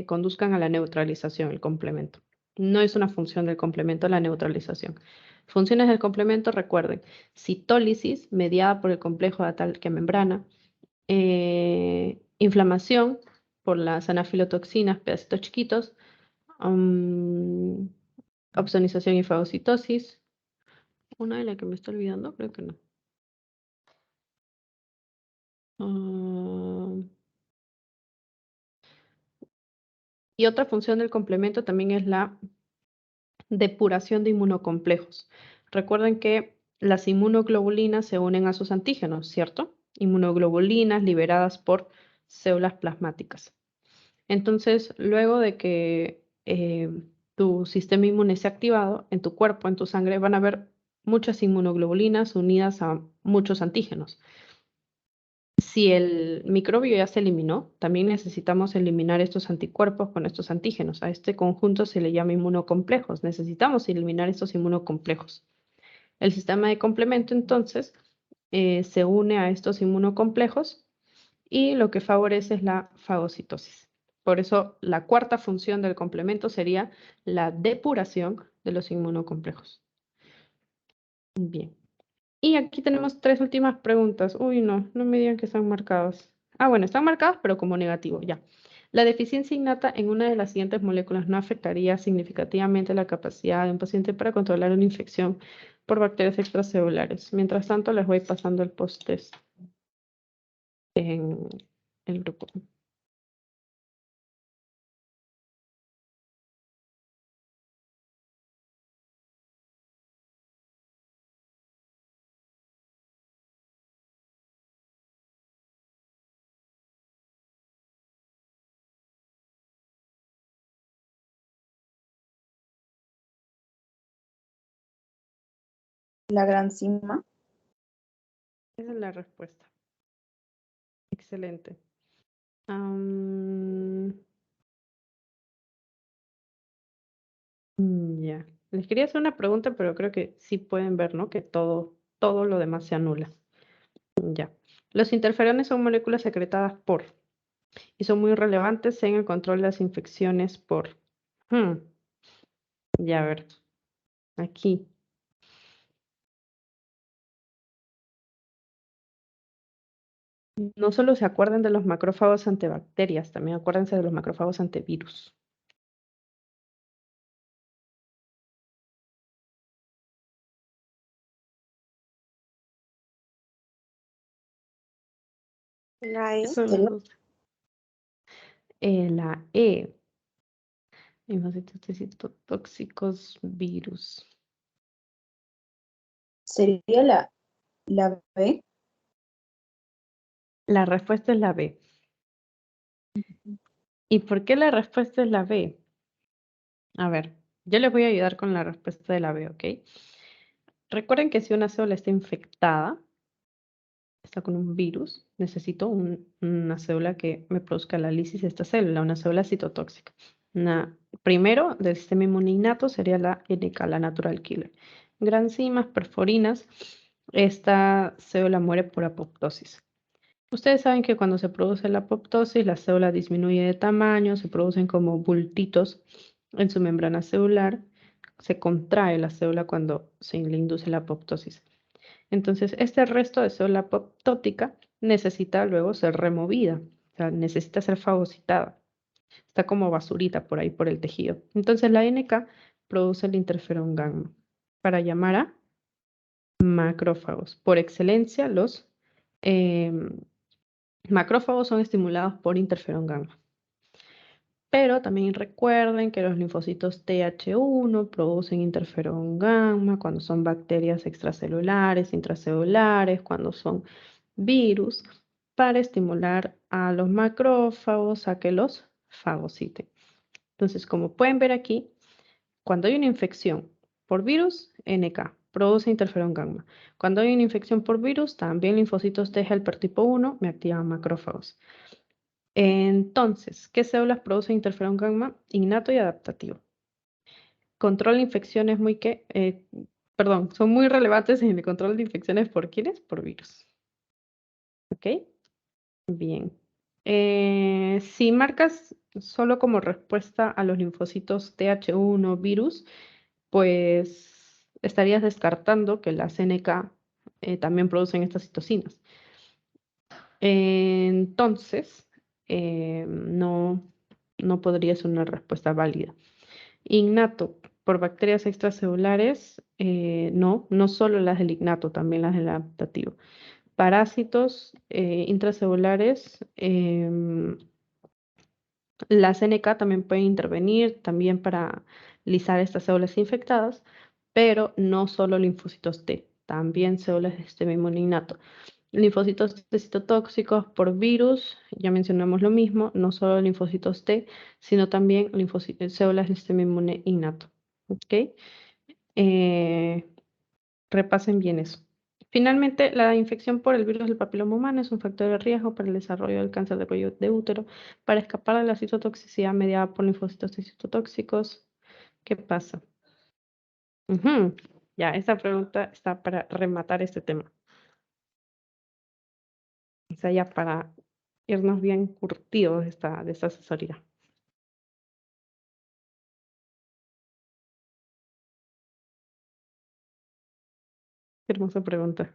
conduzcan a la neutralización, el complemento. No es una función del complemento la neutralización. Funciones del complemento, recuerden, citólisis mediada por el complejo de atalque membrana, inflamación por las anafilotoxinas, pedacitos chiquitos, opsonización y fagocitosis. Una de las que me estoy olvidando, creo que no. Y otra función del complemento también es la depuración de inmunocomplejos. Recuerden que las inmunoglobulinas se unen a sus antígenos, ¿cierto? Inmunoglobulinas liberadas por células plasmáticas. Entonces, luego de que tu sistema inmune sea activado, en tu cuerpo, en tu sangre, van a haber muchas inmunoglobulinas unidas a muchos antígenos. Si el microbio ya se eliminó, también necesitamos eliminar estos anticuerpos con estos antígenos. A este conjunto se le llama inmunocomplejos. Necesitamos eliminar estos inmunocomplejos. El sistema de complemento, entonces, se une a estos inmunocomplejos y lo que favorece es la fagocitosis. Por eso, la cuarta función del complemento sería la depuración de los inmunocomplejos. Bien. Y aquí tenemos tres últimas preguntas. Uy, no me digan que están marcadas. Ah, bueno, están marcadas, pero como negativo, ya. La deficiencia innata en una de las siguientes moléculas no afectaría significativamente la capacidad de un paciente para controlar una infección por bacterias extracelulares. Mientras tanto, les voy pasando el post-test en el grupo. La gran cima. Esa es la respuesta. Excelente. Ya. Les quería hacer una pregunta, pero creo que sí pueden ver, ¿no? Que todo lo demás se anula. Ya. Los interferones son moléculas secretadas por y son muy relevantes en el control de las infecciones por. Ya, a ver. Aquí. No solo se acuerdan de los macrófagos antibacterias, también acuérdense de los macrófagos antivirus. La E. Son las dos. La E. Linfocitos citotóxicos, virus. Sería la B. La respuesta es la B. ¿Y por qué la respuesta es la B? A ver, yo les voy a ayudar con la respuesta de la B, ¿ok? Recuerden que si una célula está infectada, está con un virus, necesito una célula que me produzca la lisis de esta célula, una célula citotóxica. Primero, del sistema inmune innato sería la NK, la natural killer. Granzimas, perforinas, esta célula muere por apoptosis. Ustedes saben que cuando se produce la apoptosis, la célula disminuye de tamaño, se producen como bultitos en su membrana celular, se contrae la célula cuando se le induce la apoptosis. Entonces, este resto de célula apoptótica necesita luego ser removida, o sea, necesita ser fagocitada. Está como basurita por ahí, por el tejido. Entonces, la NK produce el interferón gamma para llamar a macrófagos. Por excelencia, los macrófagos son estimulados por interferón gamma. Pero también recuerden que los linfocitos Th1 producen interferón gamma cuando son bacterias extracelulares, intracelulares, cuando son virus, para estimular a los macrófagos a que los fagociten. Entonces, como pueden ver aquí, cuando hay una infección por virus, NK produce interferón gamma. Cuando hay una infección por virus, también linfocitos T helper tipo 1 me activan macrófagos. Entonces, ¿qué células producen interferón gamma? Innato y adaptativo. Control de infecciones son muy relevantes en el control de infecciones por ¿quiénes? Por virus. ¿Ok? Bien. Si marcas solo como respuesta a los linfocitos Th1 virus, pues estarías descartando que las NK también producen estas citocinas. Entonces, no podría ser una respuesta válida. Innato, por bacterias extracelulares, no solo las del innato, también las del adaptativo. Parásitos intracelulares, las NK también pueden intervenir también para lisar estas células infectadas, pero no solo linfocitos T, también células de sistema inmune innato. Linfocitos T citotóxicos por virus, ya mencionamos lo mismo, no solo linfocitos T, sino también células del sistema inmune innato. ¿Ok? Repasen bien eso. Finalmente, la infección por el virus del papiloma humano es un factor de riesgo para el desarrollo del cáncer de cuello de útero. Para escapar de la citotoxicidad mediada por linfocitos T citotóxicos, ¿qué pasa? Ya, esta pregunta está para rematar este tema. O sea, ya para irnos bien curtidos de esta asesoría. Qué hermosa pregunta.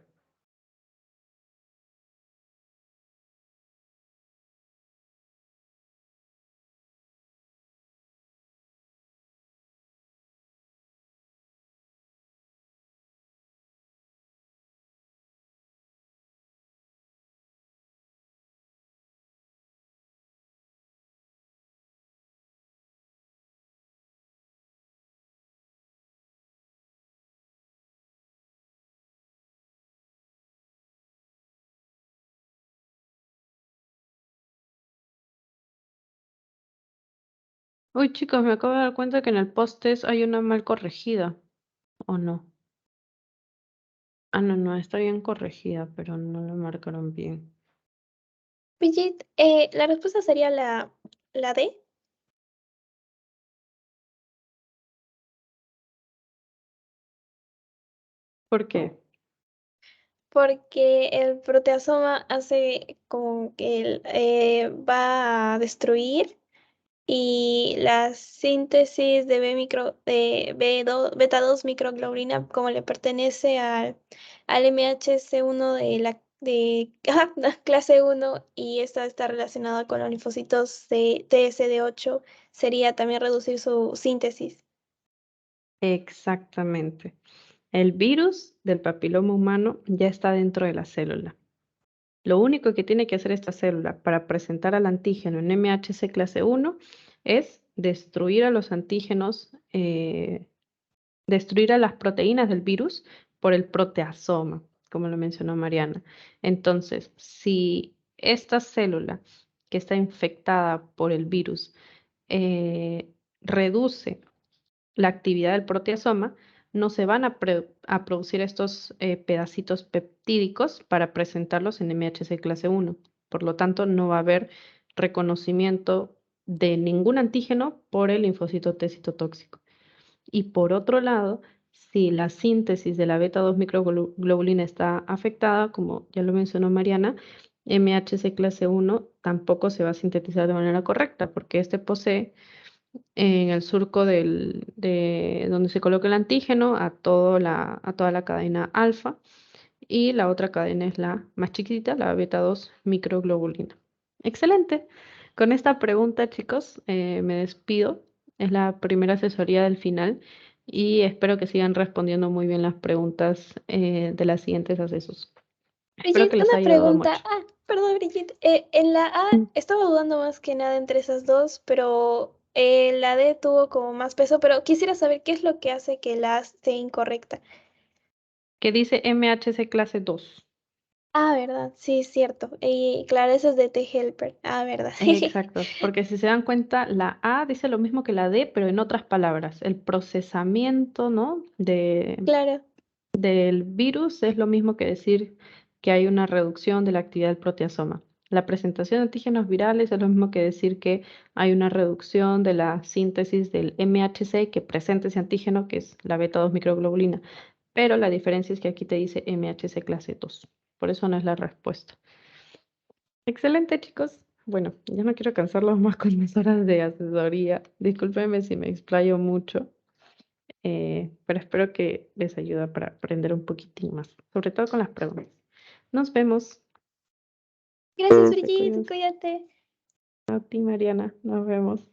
Uy, chicos, me acabo de dar cuenta que en el post-test hay una mal corregida, ¿o no? Ah, no, está bien corregida, pero no lo marcaron bien. Brigitte, la respuesta sería la D, ¿Por qué? porque el proteasoma hace como que va a destruir y la síntesis de beta 2 microglobulina, como le pertenece al MHC1 de la clase 1 y esta está relacionada con los linfocitos de TSD8, sería también reducir su síntesis. Exactamente. El virus del papiloma humano ya está dentro de la célula. Lo único que tiene que hacer esta célula para presentar al antígeno en MHC clase 1 es destruir a los antígenos, destruir a las proteínas del virus por el proteasoma, como lo mencionó Mariana. Entonces, si esta célula que está infectada por el virus reduce la actividad del proteasoma, no se van a producir estos pedacitos peptídicos para presentarlos en MHC clase 1. Por lo tanto, no va a haber reconocimiento de ningún antígeno por el linfocito T citotóxico. Y por otro lado, si la síntesis de la beta 2 microglobulina está afectada, como ya lo mencionó Mariana, MHC clase 1 tampoco se va a sintetizar de manera correcta porque este posee en el surco de donde se coloca el antígeno a toda la cadena alfa y la otra cadena es la más chiquitita, la beta 2 microglobulina. Excelente. Con esta pregunta, chicos, me despido. Es la primera asesoría del final y espero que sigan respondiendo muy bien las preguntas de las siguientes asesos. Espero que Brigitte, les una haya ayudado pregunta. mucho. Perdón, Brigitte. En la A estaba dudando más que nada entre esas dos, pero la D tuvo como más peso, pero quisiera saber qué es lo que hace que la A esté incorrecta. ¿Qué dice MHC clase 2? Ah, verdad, sí, es cierto. Y claro, eso es de T-Helper. Ah, verdad. Exacto, porque si se dan cuenta, la A dice lo mismo que la D, pero en otras palabras. El procesamiento, ¿no? Claro. Del virus es lo mismo que decir que hay una reducción de la actividad del proteasoma. La presentación de antígenos virales es lo mismo que decir que hay una reducción de la síntesis del MHC que presenta ese antígeno, que es la beta 2 microglobulina. Pero la diferencia es que aquí te dice MHC clase 2. Por eso no es la respuesta. Excelente, chicos. Bueno, ya no quiero cansarlos más con mis horas de asesoría. Discúlpenme si me explayo mucho, pero espero que les ayude para aprender un poquitín más, sobre todo con las preguntas. Nos vemos. Gracias, Se Brigitte. cuidan. Cuídate. A ti, Mariana. Nos vemos.